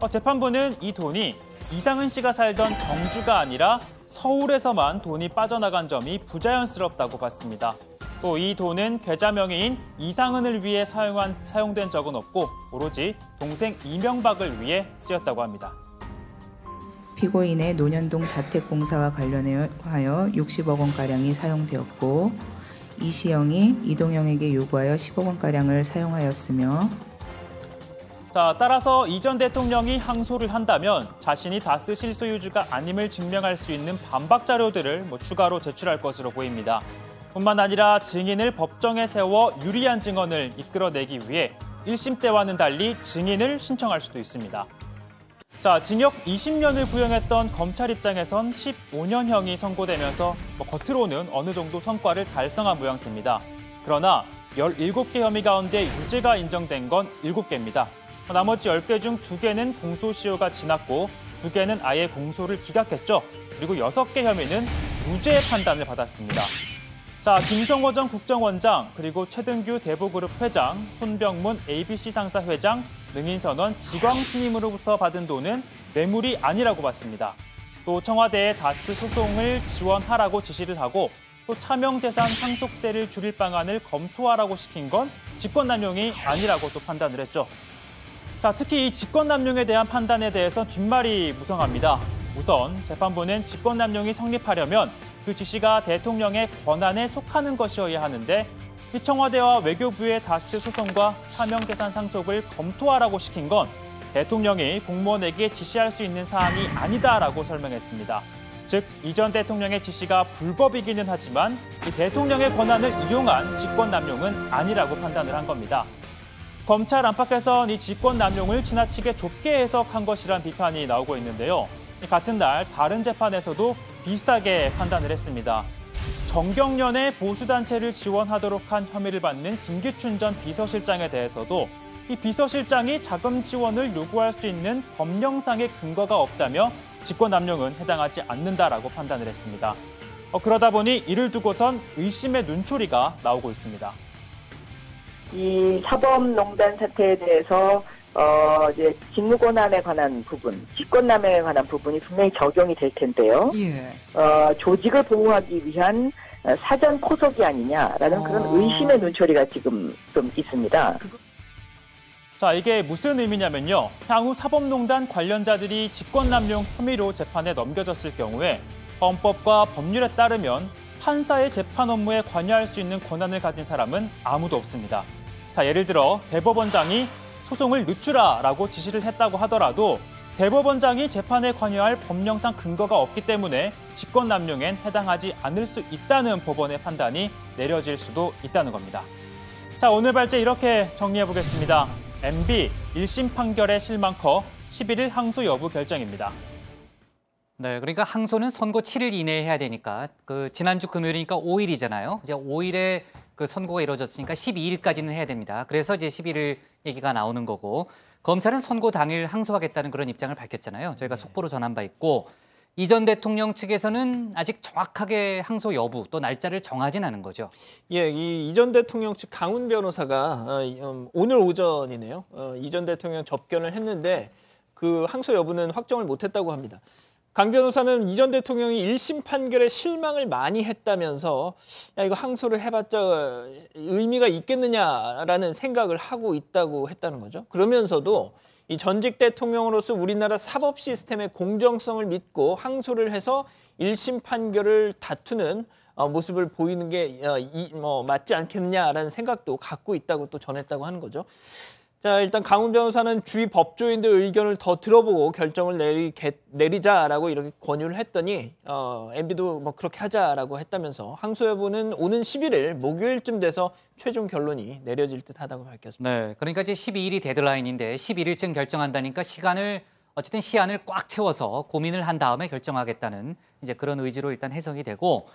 재판부는 이 돈이 이상은 씨가 살던 경주가 아니라 서울에서만 돈이 빠져나간 점이 부자연스럽다고 봤습니다. 또 이 돈은 계좌 명의인 이상은을 위해 사용된 적은 없고 오로지 동생 이명박을 위해 쓰였다고 합니다. 피고인의 논현동 자택공사와 관련하여 60억 원가량이 사용되었고 이시영이 이동영에게 요구하여 10억 원가량을 사용하였으며 자, 따라서 이 전 대통령이 항소를 한다면 자신이 다스 실소유주가 아님을 증명할 수 있는 반박 자료들을 추가로 제출할 것으로 보입니다. 뿐만 아니라 증인을 법정에 세워 유리한 증언을 이끌어내기 위해 1심 때와는 달리 증인을 신청할 수도 있습니다. 자, 징역 20년을 구형했던 검찰 입장에선 15년형이 선고되면서 겉으로는 어느 정도 성과를 달성한 모양새입니다. 그러나 17개 혐의 가운데 유죄가 인정된 건 7개입니다. 나머지 10개 중 2개는 공소시효가 지났고 2개는 아예 공소를 기각했죠. 그리고 6개 혐의는 무죄 판단을 받았습니다. 자, 김성호 전 국정원장, 그리고 최등규 대보그룹 회장, 손병문 ABC 상사 회장, 능인선원 지광 스님으로부터 받은 돈은 뇌물이 아니라고 봤습니다. 또 청와대에 다스 소송을 지원하라고 지시를 하고 또 차명재산 상속세를 줄일 방안을 검토하라고 시킨 건 직권남용이 아니라고 또 판단을 했죠. 자, 특히 이 직권남용에 대한 판단에 대해서 뒷말이 무성합니다. 우선 재판부는 직권남용이 성립하려면 그 지시가 대통령의 권한에 속하는 것이어야 하는데 이 청와대와 외교부의 다스 소송과 차명재산 상속을 검토하라고 시킨 건 대통령이 공무원에게 지시할 수 있는 사안이 아니다라고 설명했습니다. 즉, 이 전 대통령의 지시가 불법이기는 하지만 이 대통령의 권한을 이용한 직권남용은 아니라고 판단을 한 겁니다. 검찰 안팎에선 이 직권남용을 지나치게 좁게 해석한 것이란 비판이 나오고 있는데요. 같은 날 다른 재판에서도 비슷하게 판단을 했습니다. 정경련의 보수단체를 지원하도록 한 혐의를 받는 김기춘 전 비서실장에 대해서도 이 비서실장이 자금 지원을 요구할 수 있는 법령상의 근거가 없다며 직권남용은 해당하지 않는다라고 판단을 했습니다. 그러다 보니 이를 두고선 의심의 눈초리가 나오고 있습니다. 이 사법농단 사태에 대해서 이제 직무권한에 관한 부분, 직권남용에 관한 부분이 분명히 적용이 될 텐데요. 예. 조직을 보호하기 위한 사전 포석이 아니냐라는 그런 의심의 눈초리가 지금 좀 있습니다. 자, 이게 무슨 의미냐면요. 향후 사법농단 관련자들이 직권남용 혐의로 재판에 넘겨졌을 경우에 헌법과 법률에 따르면 판사의 재판 업무에 관여할 수 있는 권한을 가진 사람은 아무도 없습니다. 자, 예를 들어 대법원장이 소송을 늦추라라고 지시를 했다고 하더라도 대법원장이 재판에 관여할 법령상 근거가 없기 때문에 직권남용엔 해당하지 않을 수 있다는 법원의 판단이 내려질 수도 있다는 겁니다. 자, 오늘 발제 이렇게 정리해보겠습니다. MB 1심 판결의 실망 커 11일 항소 여부 결정입니다. 네, 그러니까 항소는 선고 7일 이내에 해야 되니까 지난주 금요일이니까 5일이잖아요. 이제 5일에 선고가 이루어졌으니까 12일까지는 해야 됩니다. 그래서 이제 11일 얘기가 나오는 거고 검찰은 선고 당일 항소하겠다는 그런 입장을 밝혔잖아요. 저희가 속보로 전한 바 있고 이 전 대통령 측에서는 아직 정확하게 항소 여부 또 날짜를 정하진 않은 거죠. 예, 이 전 대통령 측 강훈 변호사가 오늘 오전이네요. 이 전 대통령 접견을 했는데 그 항소 여부는 확정을 못했다고 합니다. 강 변호사는 이 전 대통령이 1심 판결에 실망을 많이 했다면서 야, 이거 항소를 해봤자 의미가 있겠느냐라는 생각을 하고 있다고 했다는 거죠. 그러면서도 이 전직 대통령으로서 우리나라 사법 시스템의 공정성을 믿고 항소를 해서 1심 판결을 다투는 모습을 보이는 게 맞지 않겠느냐라는 생각도 갖고 있다고 또 전했다고 하는 거죠. 자, 일단 강훈 변호사는 주위 법조인들 의견을 더 들어보고 결정을 내리자라고 이렇게 권유를 했더니 MB도 뭐 그렇게 하자라고 했다면서 항소 여부는 오는 11일 목요일쯤 돼서 최종 결론이 내려질 듯하다고 밝혔습니다. 네, 그러니까 이제 12일이 데드라인인데 11일쯤 결정한다니까 어쨌든 시한을 꽉 채워서 고민을 한 다음에 결정하겠다는 이제 그런 의지로 일단 해석이 되고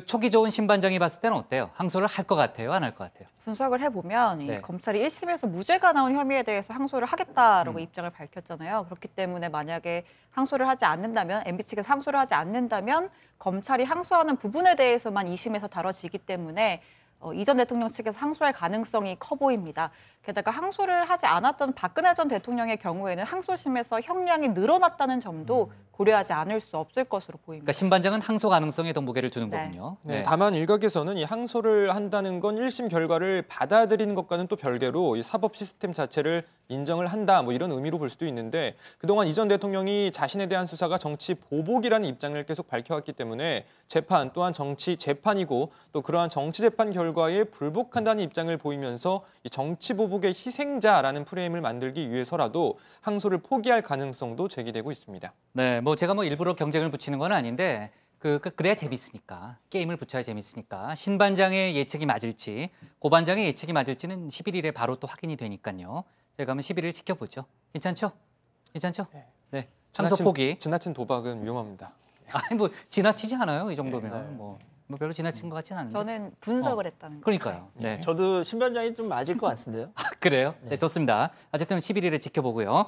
초기 좋은 신반장이 봤을 때는 어때요? 항소를 할 것 같아요? 안 할 것 같아요? 분석을 해보면 네. 검찰이 1심에서 무죄가 나온 혐의에 대해서 항소를 하겠다라고 입장을 밝혔잖아요. 그렇기 때문에 만약에 항소를 하지 않는다면, MB 측에서 항소를 하지 않는다면 검찰이 항소하는 부분에 대해서만 2심에서 다뤄지기 때문에 이 전 대통령 측에서 항소할 가능성이 커 보입니다. 게다가 항소를 하지 않았던 박근혜 전 대통령의 경우에는 항소심에서 형량이 늘어났다는 점도 고려하지 않을 수 없을 것으로 보입니다. 그러니까 신반장은 항소 가능성에 더 무게를 두는 거군요. 네, 다만 일각에서는 이 항소를 한다는 건 1심 결과를 받아들이는 것과는 또 별개로 이 사법 시스템 자체를 인정을 한다 뭐 이런 의미로 볼 수도 있는데 그동안 이 전 대통령이 자신에 대한 수사가 정치 보복이라는 입장을 계속 밝혀왔기 때문에 재판 또한 정치 재판이고 또 그러한 정치 재판 결과에 불복한다는 입장을 보이면서 이 정치 보복의 희생자라는 프레임을 만들기 위해서라도 항소를 포기할 가능성도 제기되고 있습니다. 네, 제가 일부러 경쟁을 붙이는 건 아닌데 그래야 재밌으니까 게임을 붙여야 재밌으니까 신반장의 예측이 맞을지 고반장의 예측이 맞을지는 11일에 바로 또 확인이 되니까요. 저희가 한번 11일 지켜보죠. 괜찮죠? 괜찮죠? 네. 항소 포기. 지나친 도박은 위험합니다. 아니 지나치지 않아요. 이 정도면 네. 뭐 별로 지나친 것 같지는 않은데. 저는 분석을 했다는 거. 그러니까요. 네. 저도 신반장이 좀 맞을 것 같은데요. 그래요? 네, 좋습니다. 어쨌든 11일에 지켜보고요.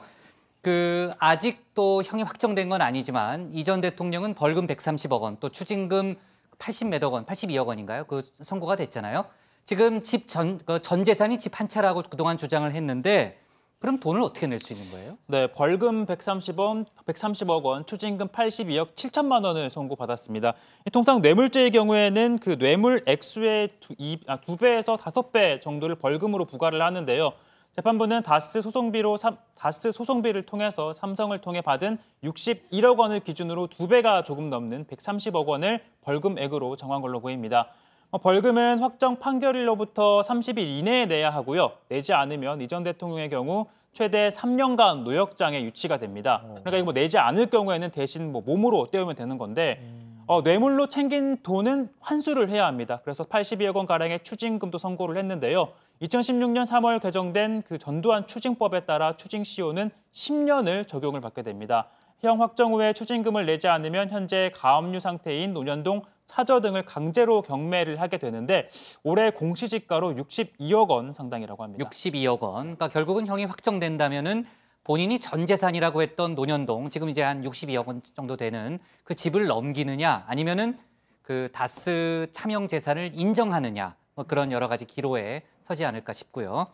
아직도 형이 확정된 건 아니지만 이 전 대통령은 벌금 130억 원, 또 추징금 80몇억 원, 82억 원인가요? 선고가 됐잖아요. 지금 전 재산이 집 한 채라고 그동안 주장을 했는데 그럼 돈을 어떻게 낼 수 있는 거예요? 네, 벌금 130억 원, 추징금 82억 7천만 원을 선고받았습니다. 통상 뇌물죄의 경우에는 그 뇌물 액수의 2배에서 5배 정도를 벌금으로 부과를 하는데요. 재판부는 다스 소송비를 통해서 삼성을 통해 받은 61억 원을 기준으로 2배가 조금 넘는 130억 원을 벌금액으로 정한 걸로 보입니다. 벌금은 확정 판결일로부터 30일 이내에 내야 하고요. 내지 않으면 이 전 대통령의 경우 최대 3년간 노역장에 유치가 됩니다. 그러니까 이거 내지 않을 경우에는 대신 몸으로 떼우면 되는 건데 뇌물로 챙긴 돈은 환수를 해야 합니다. 그래서 82억 원 가량의 추징금도 선고를 했는데요. 2016년 3월 개정된 전두환 추징법에 따라 추징시효는 10년을 적용을 받게 됩니다. 형 확정 후에 추징금을 내지 않으면 현재 가압류 상태인 논현동 사저 등을 강제로 경매를 하게 되는데 올해 공시지가로 62억 원 상당이라고 합니다. 62억 원. 그러니까 결국은 형이 확정된다면은 본인이 전 재산이라고 했던 논현동 지금 이제 한 62억 원 정도 되는 그 집을 넘기느냐 아니면은 다스 차명 재산을 인정하느냐 뭐 그런 여러 가지 기로에 서지 않을까 싶고요.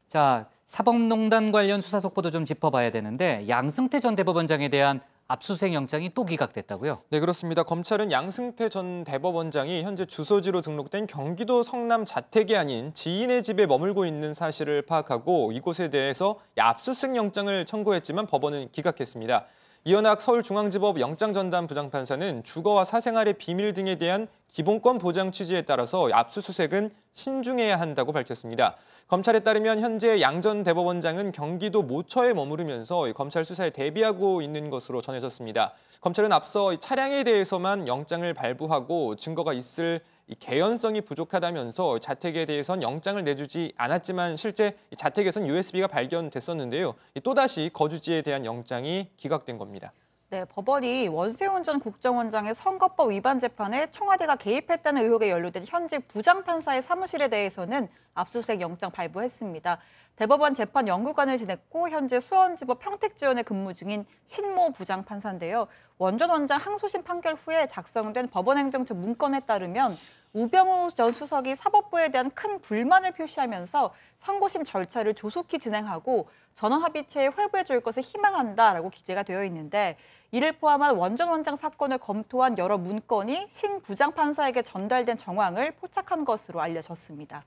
자, 사법농단 관련 수사 속보도 좀 짚어봐야 되는데 양승태 전 대법원장에 대한 압수수색 영장이 또 기각됐다고요? 네, 그렇습니다. 검찰은 양승태 전 대법원장이 현재 주소지로 등록된 경기도 성남 자택이 아닌 지인의 집에 머물고 있는 사실을 파악하고 이곳에 대해서 압수수색 영장을 청구했지만 법원은 기각했습니다. 이현학 서울중앙지법 영장전담 부장판사는 주거와 사생활의 비밀 등에 대한 기본권 보장 취지에 따라서 압수수색은 신중해야 한다고 밝혔습니다. 검찰에 따르면 현재 양 전 대법원장은 경기도 모처에 머무르면서 검찰 수사에 대비하고 있는 것으로 전해졌습니다. 검찰은 앞서 차량에 대해서만 영장을 발부하고 증거가 있을 개연성이 부족하다면서 자택에 대해선 영장을 내주지 않았지만 실제 자택에선 USB가 발견됐었는데요. 또다시 거주지에 대한 영장이 기각된 겁니다. 네, 법원이 원세훈 전 국정원장의 선거법 위반 재판에 청와대가 개입했다는 의혹에 연루된 현직 부장판사의 사무실에 대해서는 압수수색 영장 발부했습니다. 대법원 재판 연구관을 지냈고 현재 수원지법 평택지원에 근무 중인 신모 부장판사인데요. 원 전 원장 항소심 판결 후에 작성된 법원행정처 문건에 따르면 우병우 전 수석이 사법부에 대한 큰 불만을 표시하면서 상고심 절차를 조속히 진행하고 전원합의체에 회부해 줄 것을 희망한다라고 기재가 되어 있는데 이를 포함한 원 전 원장 사건을 검토한 여러 문건이 신 부장판사에게 전달된 정황을 포착한 것으로 알려졌습니다.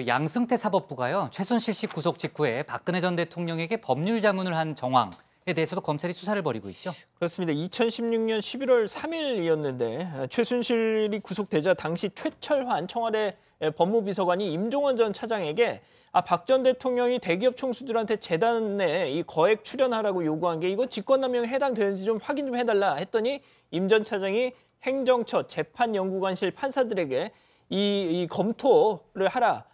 양승태 사법부가요. 최순실 씨 구속 직후에 박근혜 전 대통령에게 법률 자문을 한 정황에 대해서도 검찰이 수사를 벌이고 있죠. 그렇습니다. 2016년 11월 3일이었는데 최순실이 구속되자 당시 최철환 청와대 법무비서관이 임종원 전 차장에게 박 전 대통령이 대기업 총수들한테 재단에 이 거액 출연하라고 요구한 게 이거 직권남용에 해당되는지 좀 확인 좀 해달라 했더니 임 전 차장이 행정처 재판연구관실 판사들에게 이 검토를 하라,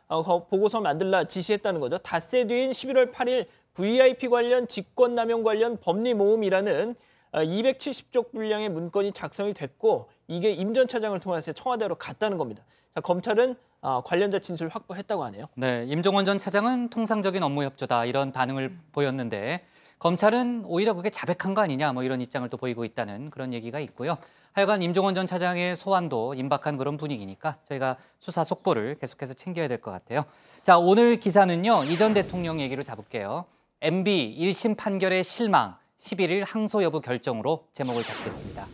보고서 만들라 지시했다는 거죠. 닷새 뒤인 11월 8일 VIP 관련 직권남용 관련 법리모음이라는 270쪽 분량의 문건이 작성이 됐고 이게 임 전 차장을 통해서 청와대로 갔다는 겁니다. 자, 검찰은 관련자 진술을 확보했다고 하네요. 네, 임종원 전 차장은 통상적인 업무 협조다 이런 반응을 보였는데 검찰은 오히려 그게 자백한 거 아니냐 뭐 이런 입장을 또 보이고 있다는 그런 얘기가 있고요. 하여간 임종원 전 차장의 소환도 임박한 그런 분위기니까 저희가 수사 속보를 계속해서 챙겨야 될 것 같아요. 자, 오늘 기사는요. 이 전 대통령 얘기로 잡을게요. MB 1심 판결의 실망, 11일 항소 여부 결정으로 제목을 잡겠습니다.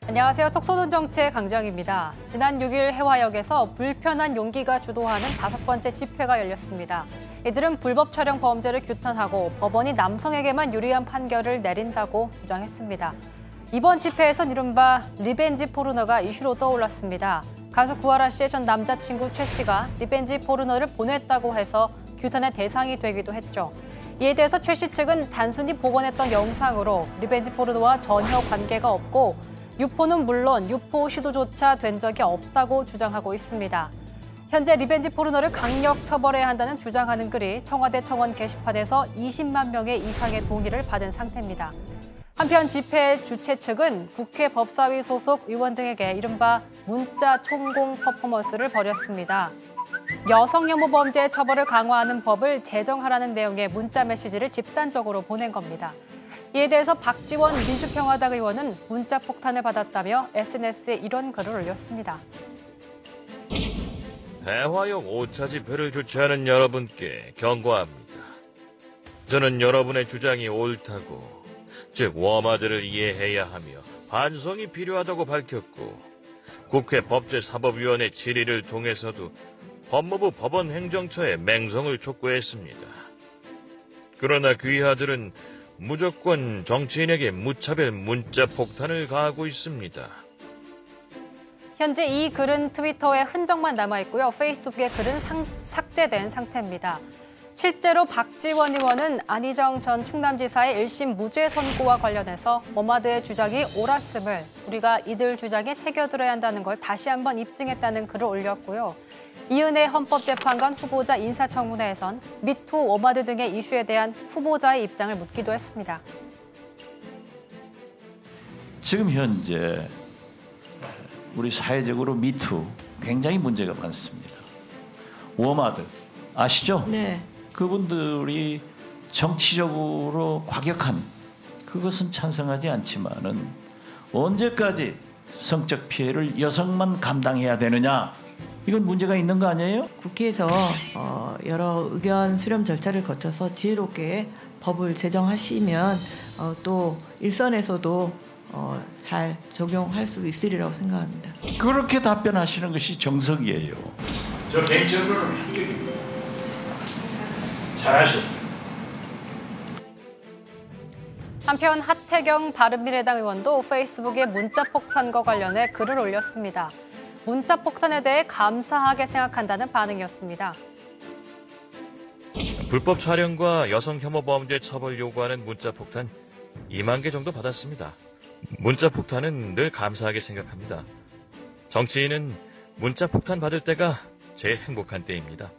안녕하세요. 톡쏘는 정치의 강정입니다. 지난 6일 해화역에서 불편한 용기가 주도하는 5번째 집회가 열렸습니다. 이들은 불법 촬영 범죄를 규탄하고 법원이 남성에게만 유리한 판결을 내린다고 주장했습니다. 이번 집회에선 이른바 리벤지 포르노가 이슈로 떠올랐습니다. 가수 구하라 씨의 전 남자친구 최 씨가 리벤지 포르노를 보냈다고 해서 규탄의 대상이 되기도 했죠. 이에 대해서 최 씨 측은 단순히 복원했던 영상으로 리벤지 포르노와 전혀 관계가 없고 유포는 물론 유포 시도조차 된 적이 없다고 주장하고 있습니다. 현재 리벤지 포르노를 강력 처벌해야 한다는 주장하는 글이 청와대 청원 게시판에서 20만 명의 이상의 동의를 받은 상태입니다. 한편 집회 주최 측은 국회 법사위 소속 의원 등에게 이른바 문자 총공 퍼포먼스를 벌였습니다. 여성 혐오 범죄 처벌을 강화하는 법을 제정하라는 내용의 문자 메시지를 집단적으로 보낸 겁니다. 이에 대해서 박지원 민주평화당 의원은 문자 폭탄을 받았다며 SNS에 이런 글을 올렸습니다. 대화용 5차 집회를 주최하는 여러분께 경고합니다. 저는 여러분의 주장이 옳다고, 즉 워마드를 이해해야 하며 반성이 필요하다고 밝혔고, 국회 법제사법위원회 질의를 통해서도 법무부 법원행정처에 맹성을 촉구했습니다. 그러나 귀하들은 무조건 정치인에게 무차별 문자 폭탄을 가하고 있습니다. 현재 이 글은 트위터에 흔적만 남아있고요. 페이스북의 글은 삭제된 상태입니다. 실제로 박지원 의원은 안희정 전 충남지사의 1심 무죄 선고와 관련해서 워마드의 주장이 옳았음을 우리가 이들 주장에 새겨들어야 한다는 걸 다시 한번 입증했다는 글을 올렸고요. 이은혜 헌법재판관 후보자 인사청문회에선 미투, 워마드 등의 이슈에 대한 후보자의 입장을 묻기도 했습니다. 지금 현재 우리 사회적으로 미투 굉장히 문제가 많습니다. 워마드 아시죠? 네. 그분들이 정치적으로 과격한 그것은 찬성하지 않지만은 언제까지 성적 피해를 여성만 감당해야 되느냐? 이건 문제가 있는 거 아니에요? 국회에서 여러 의견 수렴 절차를 거쳐서 지혜롭게 법을 제정하시면 또 일선에서도 잘 적용할 수 있으리라고 생각합니다. 그렇게 답변하시는 것이 정석이에요. 저 개인적으로는 합격입니다. 잘하셨어요. 한편 하태경 바른미래당 의원도 페이스북에 문자 폭탄과 관련해 글을 올렸습니다. 문자 폭탄에 대해 감사하게 생각한다는 반응이었습니다. 불법 촬영과 여성 혐오 범죄 처벌 요구하는 문자 폭탄 2만 개 정도 받았습니다. 문자 폭탄은 늘 감사하게 생각합니다. 정치인은 문자 폭탄 받을 때가 제일 행복한 때입니다.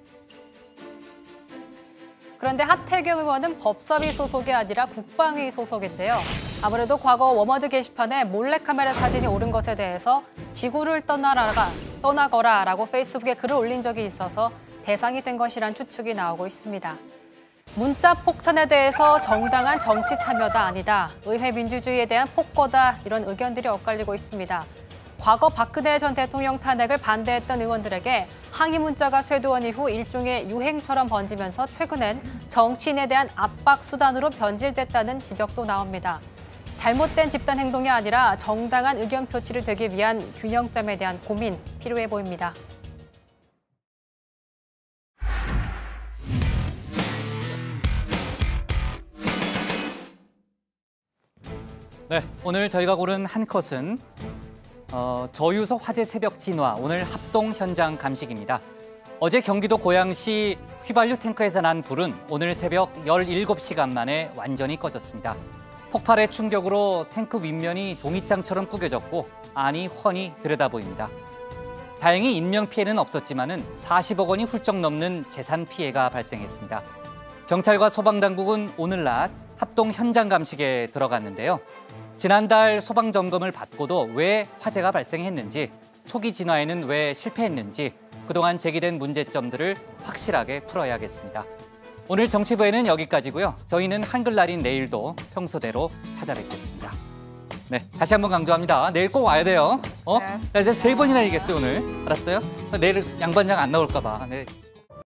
그런데 하태경 의원은 법사위 소속이 아니라 국방위 소속인데요. 아무래도 과거 워머드 게시판에 몰래카메라 사진이 오른 것에 대해서 지구를 떠나거라라고 페이스북에 글을 올린 적이 있어서 대상이 된 것이란 추측이 나오고 있습니다. 문자 폭탄에 대해서 정당한 정치 참여다 아니다, 의회 민주주의에 대한 폭거다 이런 의견들이 엇갈리고 있습니다. 과거 박근혜 전 대통령 탄핵을 반대했던 의원들에게 항의 문자가 쇄도한 이후 일종의 유행처럼 번지면서 최근엔 정치인에 대한 압박 수단으로 변질됐다는 지적도 나옵니다. 잘못된 집단 행동이 아니라 정당한 의견 표출이 되기 위한 균형점에 대한 고민 필요해 보입니다. 네, 오늘 저희가 고른 한 컷은 저유소 화재 새벽 진화, 오늘 합동 현장 감식입니다. 어제 경기도 고양시 휘발유 탱커에서 난 불은 오늘 새벽 17시간 만에 완전히 꺼졌습니다. 폭발의 충격으로 탱크 윗면이 종이장처럼 구겨졌고 안이 훤히 들여다보입니다. 다행히 인명피해는 없었지만은 40억 원이 훌쩍 넘는 재산 피해가 발생했습니다. 경찰과 소방당국은 오늘 낮 합동 현장 감식에 들어갔는데요. 지난달 소방 점검을 받고도 왜 화재가 발생했는지, 초기 진화에는 왜 실패했는지 그동안 제기된 문제점들을 확실하게 풀어야겠습니다. 오늘 정치부에는 여기까지고요. 저희는 한글날인 내일도 평소대로 찾아뵙겠습니다. 네, 다시 한번 강조합니다. 내일 꼭 와야 돼요. 나 이제 3번이나 얘기했어요, 오늘. 알았어요? 내일 양반장 안 나올까 봐. 네.